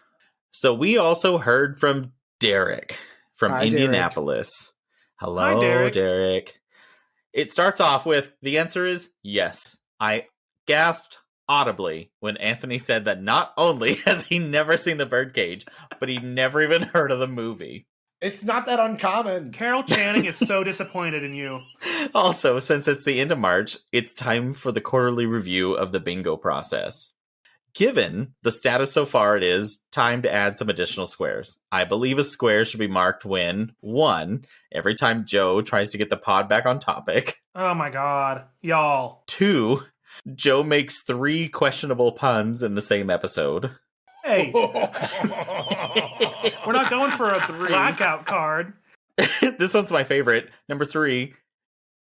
So we also heard from Derek from Hi, Indianapolis. Derek. Hello, Hi, Derek. It starts off with, the answer is yes. I gasped audibly when Anthony said that not only has he never seen the Birdcage, but he never even heard of the movie. It's not that uncommon. Carol Channing is so disappointed in you. Also, since it's the end of March, it's time for the quarterly review of the bingo process. Given the status so far, it is time to add some additional squares. I believe a square should be marked when, 1, every time Joe tries to get the pod back on topic. Oh my god. Y'all. 2, Joe makes 3 questionable puns in the same episode. Hey. We're not going for a blackout card. This one's my favorite. Number 3,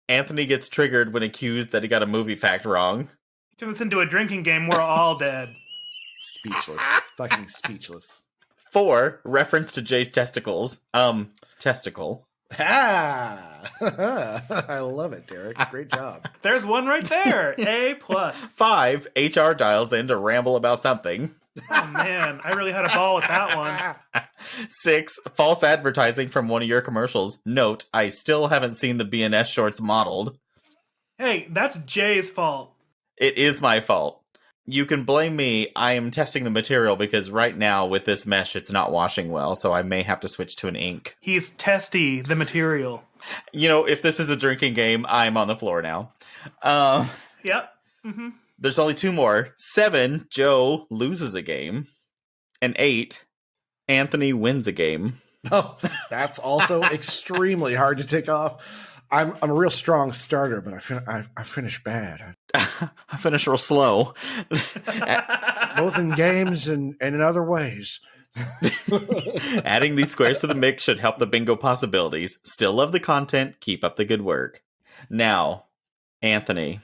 Anthony gets triggered when accused that he got a movie fact wrong. Turn this into a drinking game, we're all dead. Speechless. Fucking speechless. 4, reference to Jay's testicles. Testicle. Ah! I love it, Derek. Great job. There's one right there. A+. 5, HR dials in to ramble about something. Oh man, I really had a ball with that one. 6, false advertising from one of your commercials. Note, I still haven't seen the BNS shorts modeled. Hey, that's Jay's fault. It is my fault. You can blame me. I am testing the material because right now with this mesh, it's not washing well, so I may have to switch to an ink. He's testy, the material. You know, if this is a drinking game, I'm on the floor now. Yep. Mm-hmm. There's only 2 more. 7, Joe loses a game. And 8, Anthony wins a game. Oh, that's also extremely hard to tick off. I'm a real strong starter, but I finish bad. I finish real slow. Both in games and in other ways. Adding these squares to the mix should help the bingo possibilities. Still love the content. Keep up the good work. Now, Anthony,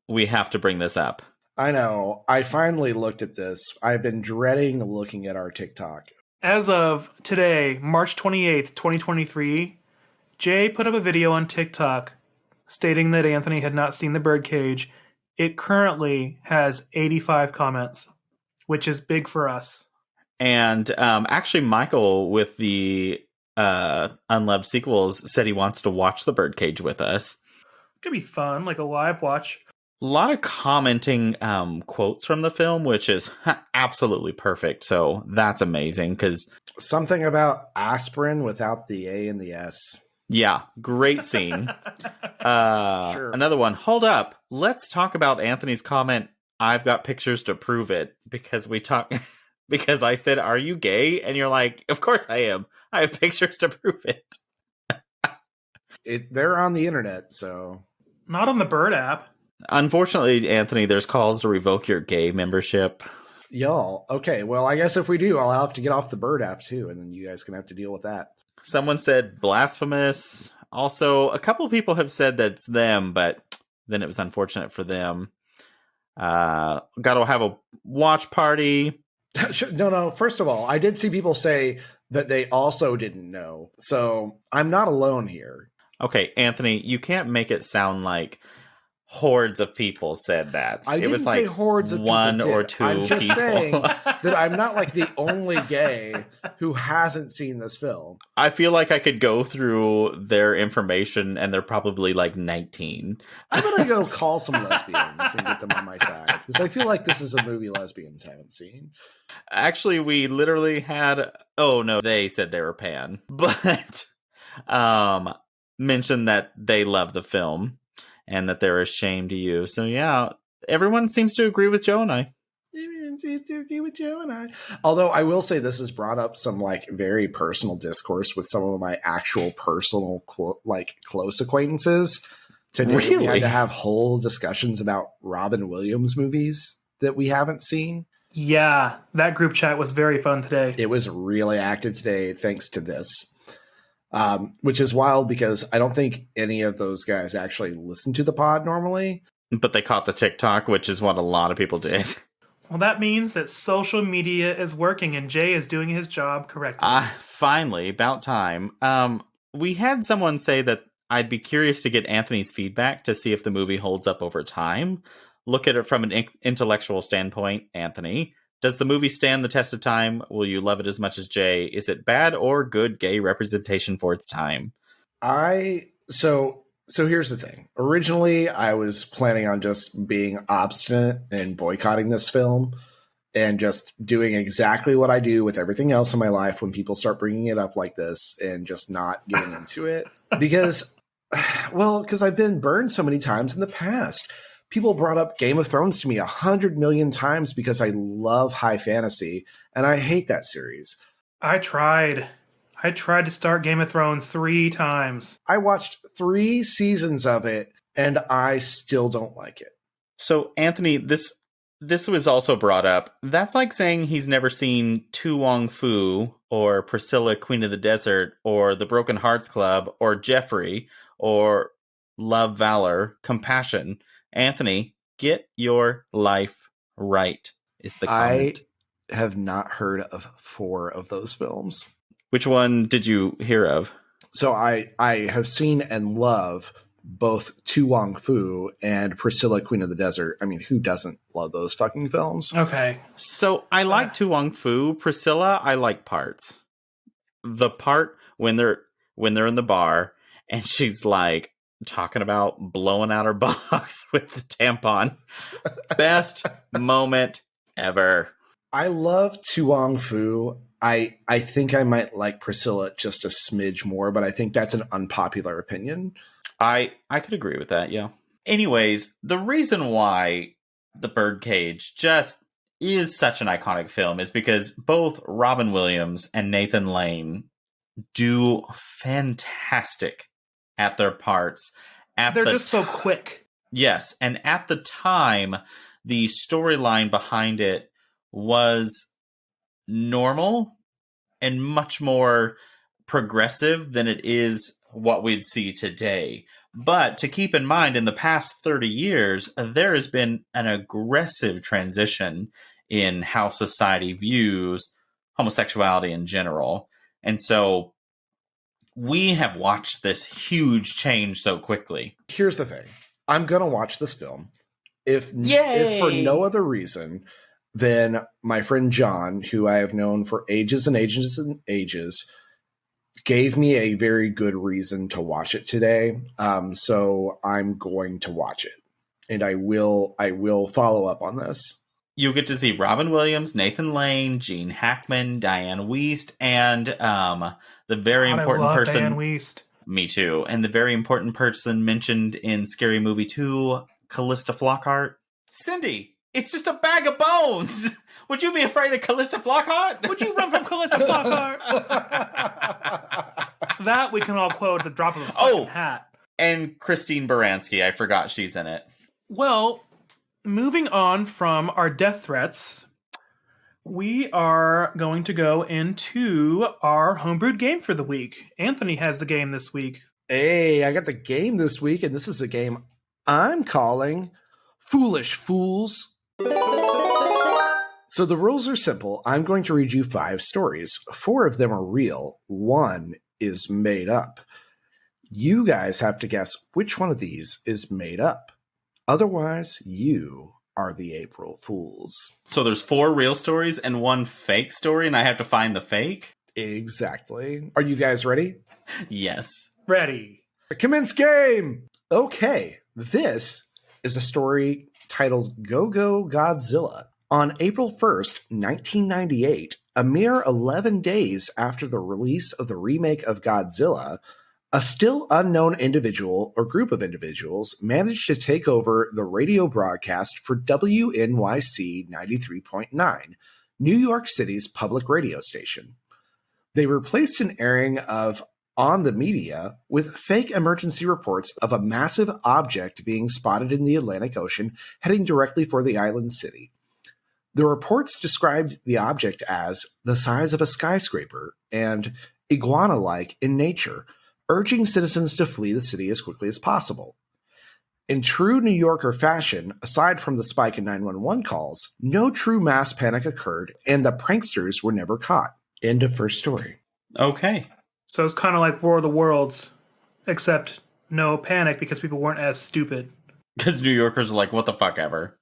we have to bring this up. I know. I finally looked at this. I've been dreading looking at our TikTok. As of today, March 28th, 2023, Jay put up a video on TikTok stating that Anthony had not seen the Birdcage. It currently has 85 comments, which is big for us. And actually, Michael with the Unloved Sequels said he wants to watch the Birdcage with us. It could be fun, like a live watch. A lot of commenting quotes from the film, which is absolutely perfect. So that's amazing because something about aspirin without the A and the S. Yeah, great scene. Sure. Another one. Hold up. Let's talk about Anthony's comment. I've got pictures to prove it because because I said, "Are you gay?" And you're like, "Of course I am. I have pictures to prove it." They're on the internet, so Not on the Bird app. Unfortunately, Anthony, there's calls to revoke your gay membership. Y'all, okay. Well, I guess if we do, I'll have to get off the Bird app too, and then you guys can have to deal with that. Someone said blasphemous. Also, a couple of people have said that's them, but then it was unfortunate for them. Got to have a watch party. No. First of all, I did see people say that they also didn't know. So I'm not alone here. Okay, Anthony, you can't make it sound like hordes of people said that. I didn't was say like hordes of people one or did. two I'm just people. saying that I'm not like the only gay who hasn't seen this film. I feel like I could go through their information and they're probably like 19. I'm going to go call some lesbians and get them on my side because I feel like this is a movie lesbians haven't seen. Actually, we literally had, oh no, they said they were pan, but mentioned that they love the film and that they're ashamed of you. So yeah, everyone seems to agree with Joe and I. Everyone seems to agree with Joe and I. Although I will say this has brought up some like very personal discourse with some of my actual personal close acquaintances. Today we had to have whole discussions about Robin Williams movies that we haven't seen. Yeah, that group chat was very fun today. It was really active today thanks to this. Which is wild because I don't think any of those guys actually listen to the pod normally. But they caught the TikTok, which is what a lot of people did. Well, that means that social media is working and Jay is doing his job correctly. Finally, about time. We had someone say that I'd be curious to get Anthony's feedback to see if the movie holds up over time. Look at it from an intellectual standpoint, Anthony. Does the movie stand the test of time? Will you love it as much as Jay? Is it bad or good gay representation for its time? So here's the thing. Originally, I was planning on just being obstinate and boycotting this film and just doing exactly what I do with everything else in my life when people start bringing it up like this and just not getting into it. Because I've been burned so many times in the past. People brought up Game of Thrones to me 100 million times because I love high fantasy, and I hate that series. I tried to start Game of Thrones 3 times. I watched 3 seasons of it, and I still don't like it. So, Anthony, this was also brought up. That's like saying he's never seen Tu Wong Fu, or Priscilla, Queen of the Desert, or The Broken Hearts Club, or Jeffrey, or Love, Valor, Compassion. Anthony, get your life right, is the comment. I have not heard of 4 of those films. Which one did you hear of? So I have seen and love both Tu Wong Fu and Priscilla, Queen of the Desert. I mean, who doesn't love those fucking films? Okay. So I like Tu Wong Fu. Priscilla, I like parts. The part when they're in the bar and she's like, talking about blowing out her box with the tampon. Best moment ever. I love Tu Wong Fu. I think I might like Priscilla just a smidge more, but I think that's an unpopular opinion. I could agree with that, yeah. Anyways, the reason why The Birdcage just is such an iconic film is because both Robin Williams and Nathan Lane do fantastic at their parts. They're just so quick. Yes, and at the time, the storyline behind it was normal and much more progressive than it is what we'd see today. But to keep in mind, in the past 30 years, there has been an aggressive transition in how society views homosexuality in general. And so we have watched this huge change so quickly. Here's the thing. I'm going to watch this film. If for no other reason than my friend John, who I have known for ages and ages and ages, gave me a very good reason to watch it today. So I'm going to watch it. And I will follow up on this. You'll get to see Robin Williams, Nathan Lane, Gene Hackman, Diane Wiest, and the very important person. Diane Wiest. Me too. And the very important person mentioned in Scary Movie 2, Callista Flockhart. Cindy, it's just a bag of bones. Would you be afraid of Callista Flockhart? Would you run from Callista Flockhart? That we can all quote at the drop of a fucking hat. And Christine Baranski. I forgot she's in it. Well, moving on from our death threats, we are going to go into our homebrewed game for the week. Anthony has the game this week. Hey, I got the game this week, and this is a game I'm calling Foolish Fools. So the rules are simple. I'm going to read you 5 stories. 4 of them are real. 1 is made up. You guys have to guess which one of these is made up. Otherwise, you are the April Fools. So there's 4 real stories and 1 fake story, and I have to find the fake? Exactly. Are you guys ready? Yes. Ready. Commence game! Okay, this is a story titled Go Go Godzilla. On April 1st, 1998, a mere 11 days after the release of the remake of Godzilla, a still unknown individual or group of individuals managed to take over the radio broadcast for WNYC 93.9, New York City's public radio station. They replaced an airing of On the Media with fake emergency reports of a massive object being spotted in the Atlantic Ocean heading directly for the island city. The reports described the object as the size of a skyscraper and iguana-like in nature, urging citizens to flee the city as quickly as possible. In true New Yorker fashion, aside from the spike in 911 calls, no true mass panic occurred and the pranksters were never caught. End of first story. Okay. So it's kind of like War of the Worlds, except no panic because people weren't as stupid. Because New Yorkers are like, what the fuck ever.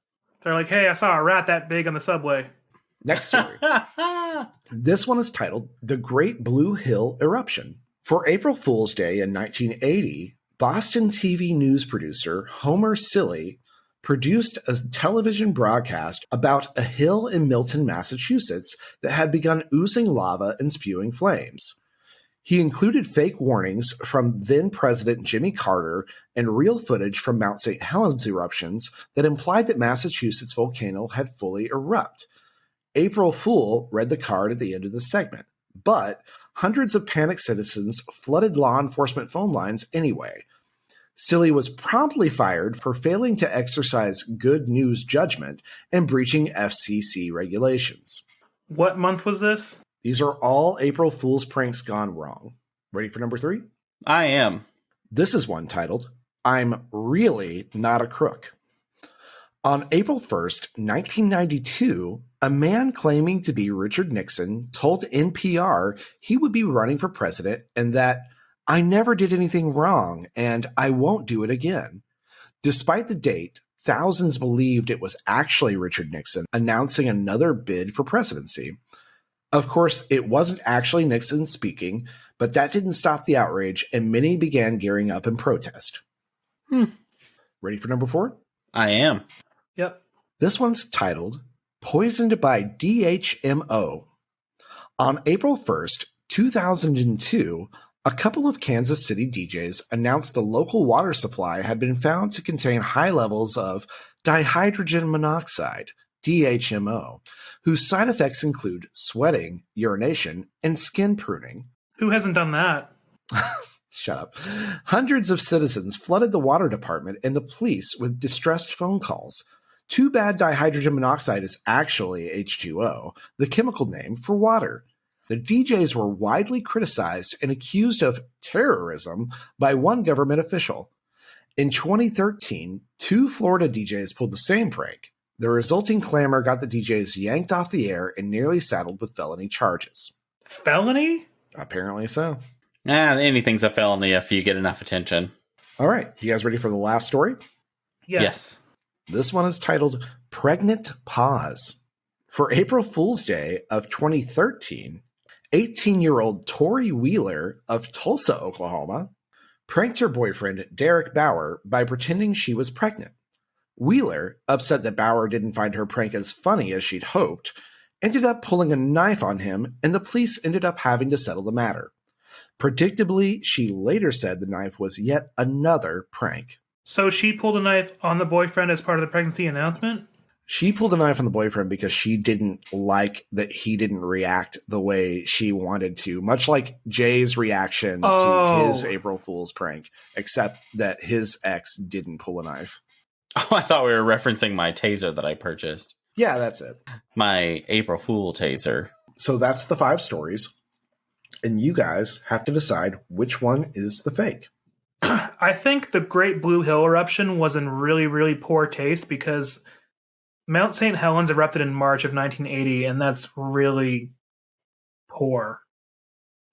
They're like, hey, I saw a rat that big on the subway. Next story. This one is titled The Great Blue Hill Eruption. For April Fool's Day in 1980, Boston TV news producer Homer Silly produced a television broadcast about a hill in Milton, Massachusetts that had begun oozing lava and spewing flames. He included fake warnings from then-President Jimmy Carter and real footage from Mount St. Helens eruptions that implied that Massachusetts' volcano had fully erupted. April Fool read the card at the end of the segment, but hundreds of panicked citizens flooded law enforcement phone lines anyway. Silly was promptly fired for failing to exercise good news judgment and breaching FCC regulations. What month was this? These are all April Fool's pranks gone wrong. Ready for number 3? I am. This is one titled, I'm Really Not a Crook. On April 1st, 1992, a man claiming to be Richard Nixon told NPR he would be running for president and that I never did anything wrong and I won't do it again. Despite the date, thousands believed it was actually Richard Nixon announcing another bid for presidency. Of course, it wasn't actually Nixon speaking, but that didn't stop the outrage and many began gearing up in protest. Ready for number 4? I am. Yep. This one's titled Poisoned by DHMO. On April 1st, 2002, a couple of Kansas City DJs announced the local water supply had been found to contain high levels of dihydrogen monoxide, DHMO, whose side effects include sweating, urination, and skin pruning. Who hasn't done that? Shut up. Hundreds of citizens flooded the water department and the police with distressed phone calls. Too bad dihydrogen monoxide is actually H2O, the chemical name for water. The DJs were widely criticized and accused of terrorism by one government official. In 2013, 2 Florida DJs pulled the same prank. The resulting clamor got the DJs yanked off the air and nearly saddled with felony charges. Felony? Apparently so. Anything's a felony if you get enough attention. All right, you guys ready for the last story? Yes. This one is titled Pregnant Pause. For April Fool's Day of 2013, 18-year-old Tori Wheeler of Tulsa, Oklahoma, pranked her boyfriend, Derek Bauer, by pretending she was pregnant. Wheeler, upset that Bauer didn't find her prank as funny as she'd hoped, ended up pulling a knife on him, and the police ended up having to settle the matter. Predictably, she later said the knife was yet another prank. So she pulled a knife on the boyfriend as part of the pregnancy announcement? She pulled a knife on the boyfriend because she didn't like that he didn't react the way she wanted to, much like Jay's reaction to his April Fool's prank, except that his ex didn't pull a knife. Oh, I thought we were referencing my taser that I purchased. Yeah, that's it. My April Fool taser. So that's the 5 stories. And you guys have to decide which one is the fake. I think the Great Blue Hill eruption was in really, really poor taste because Mount St. Helens erupted in March of 1980, and that's really poor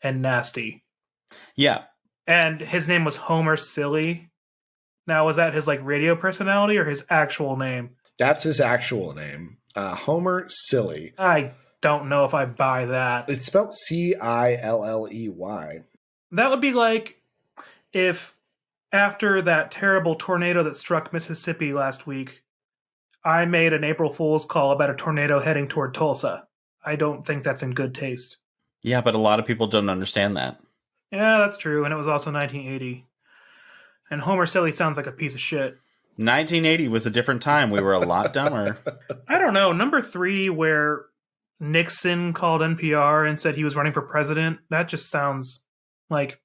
and nasty. Yeah. And his name was Homer Silly. Now, was that his like radio personality or his actual name? That's his actual name. Homer Silly. I don't know if I buy that. It's spelled Cilley. That would be like if after that terrible tornado that struck Mississippi last week, I made an April Fool's call about a tornado heading toward Tulsa. I don't think that's in good taste. Yeah, but a lot of people don't understand that. Yeah, that's true. And it was also 1980. And Homer Silly sounds like a piece of shit. 1980 was a different time. We were a lot dumber. I don't know. Number 3, where Nixon called NPR and said he was running for president, that just sounds like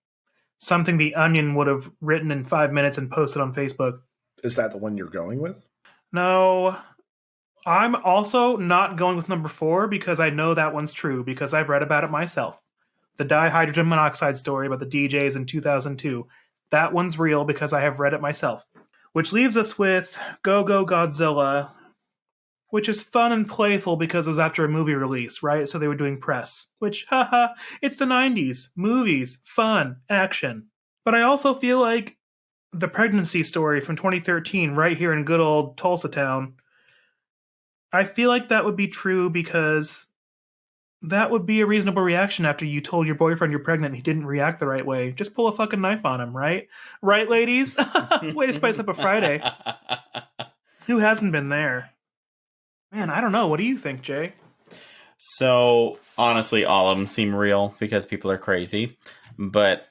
something The Onion would have written in 5 minutes and posted on Facebook. Is that the one you're going with? No. I'm also not going with number 4 because I know that one's true because I've read about it myself. The dihydrogen monoxide story about the DJs in 2002. That one's real because I have read it myself. Which leaves us with Go Go Godzilla, which is fun and playful because it was after a movie release, right? So they were doing press. Which, haha, it's the 90s. Movies, fun, action. But I also feel like the pregnancy story from 2013 right here in good old Tulsa town, I feel like that would be true because that would be a reasonable reaction after you told your boyfriend you're pregnant and he didn't react the right way. Just pull a fucking knife on him, right? Right, ladies? Way to spice up a Friday. Who hasn't been there? Man, I don't know. What do you think, Jay? So, honestly, all of them seem real because people are crazy. But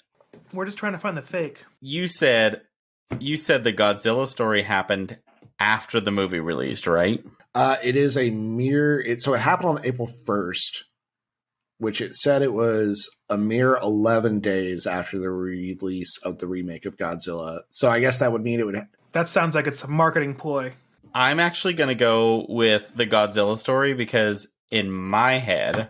we're just trying to find the fake. You said the Godzilla story happened after the movie released, right? It is a mere... So it happened on April 1st, which it said it was a mere 11 days after the release of the remake of Godzilla. So I guess that would mean it would... That sounds like it's a marketing ploy. I'm actually going to go with the Godzilla story because in my head,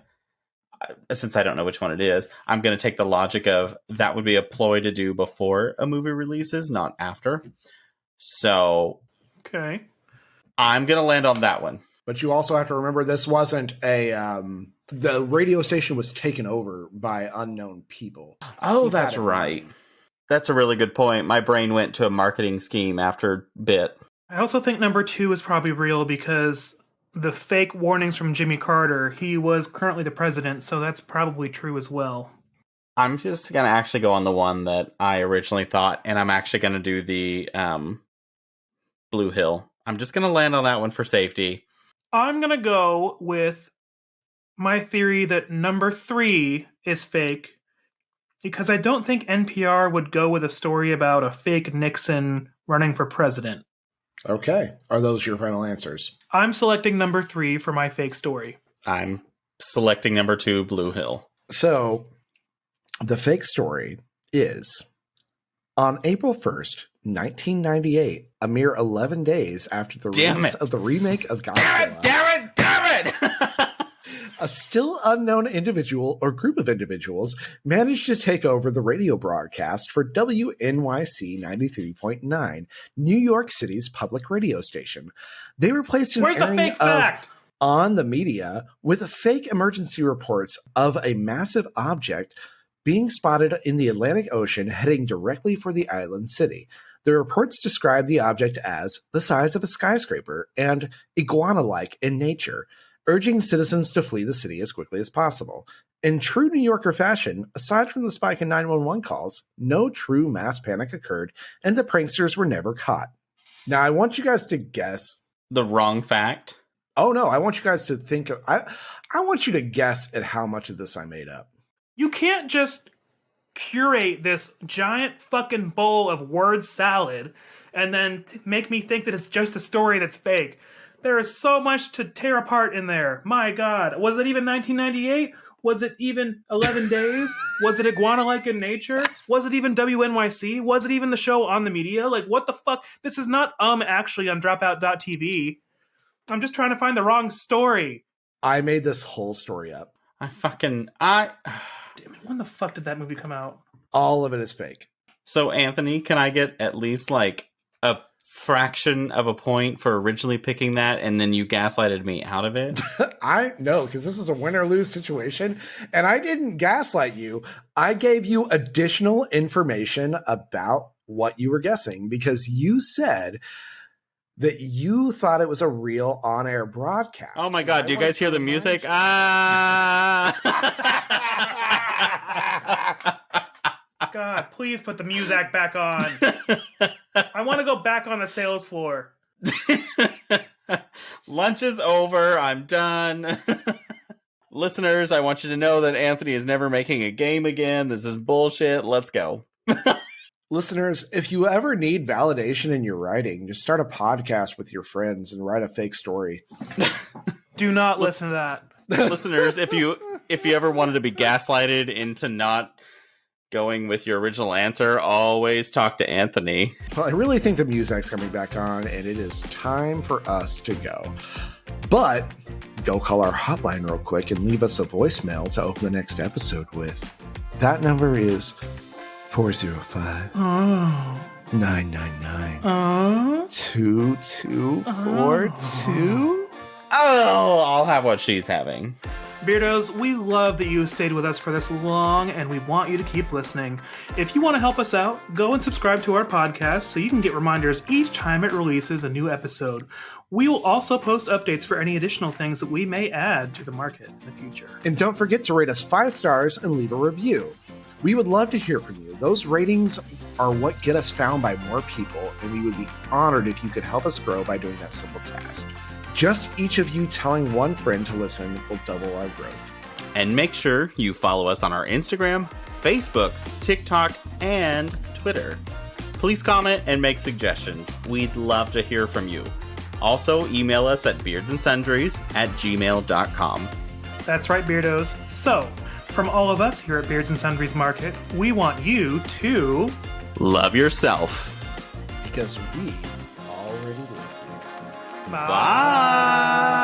since I don't know which one it is, I'm going to take the logic of that would be a ploy to do before a movie releases, not after. So... Okay. I'm going to land on that one. But you also have to remember this wasn't a... the radio station was taken over by unknown people. Oh, that's right. That's a really good point. My brain went to a marketing scheme after bit. I also think number 2 is probably real because the fake warnings from Jimmy Carter, he was currently the president, so that's probably true as well. I'm just going to actually go on the one that I originally thought, and I'm actually going to do the Blue Hill. I'm just going to land on that one for safety. I'm going to go with my theory that number 3 is fake because I don't think NPR would go with a story about a fake Nixon running for president. Okay. Are those your final answers? I'm selecting number 3 for my fake story. I'm selecting number 2, Blue Hill. So, the fake story is on April 1st, 1998, a mere 11 days after the release of the remake of Godzilla. Damn it! A still unknown individual or group of individuals managed to take over the radio broadcast for WNYC 93.9, New York City's public radio station. They replaced an Where's the fake fact? On the media with fake emergency reports of a massive object being spotted in the Atlantic Ocean heading directly for the island city. The reports describe the object as the size of a skyscraper and iguana-like in nature, urging citizens to flee the city as quickly as possible. In true New Yorker fashion, aside from the spike in 911 calls, no true mass panic occurred, and the pranksters were never caught. Now, I want you guys to guess. The wrong fact? Oh, no, I want you guys to think of... I want you to guess at how much of this I made up. You can't just curate this giant fucking bowl of word salad and then make me think that it's just a story that's fake. There is so much to tear apart in there. My God. Was it even 1998? Was it even 11 days? Was it iguana-like in nature? Was it even WNYC? Was it even the show on the media? Like, what the fuck? This is not actually on dropout.tv. I'm just trying to find the wrong story. I made this whole story up. Damn it, when the fuck did that movie come out? All of it is fake. So, Anthony, can I get at least, like, a fraction of a point for originally picking that, and then you gaslighted me out of it? I know, because this is a win or lose situation, and I didn't gaslight you. I gave you additional information about what you were guessing, because you said that you thought it was a real on-air broadcast. Oh my God, do you guys hear the music? God, please put the music back on. I want to go back on the sales floor. Lunch is over. I'm done. Listeners, I want you to know that Anthony is never making a game again. This is bullshit. Let's go. Listeners, if you ever need validation in your writing, just start a podcast with your friends and write a fake story. Do not listen to that. Listeners, if you ever wanted to be gaslighted into not going with your original answer, always talk to Anthony. Well, I really think the music's coming back on, and it is time for us to go. But go call our hotline real quick and leave us a voicemail to open the next episode with. That number is 405 999 2242. Oh, I'll have what she's having. Beardos, we love that you stayed with us for this long, and we want you to keep listening. If you want to help us out, go and subscribe to our podcast so you can get reminders each time it releases a new episode. We will also post updates for any additional things that we may add to the market in the future. And don't forget to rate us 5 stars and leave a review. We would love to hear from you. Those ratings are what get us found by more people, and we would be honored if you could help us grow by doing that simple task. Just each of you telling one friend to listen will double our growth. And make sure you follow us on our Instagram, Facebook, TikTok, and Twitter. Please comment and make suggestions. We'd love to hear from you. Also, email us at beardsandsundries@gmail.com. That's right, Beardos. So, from all of us here at Beards and Sundries Market, we want you to love yourself. Because we already love you. Bye. Bye.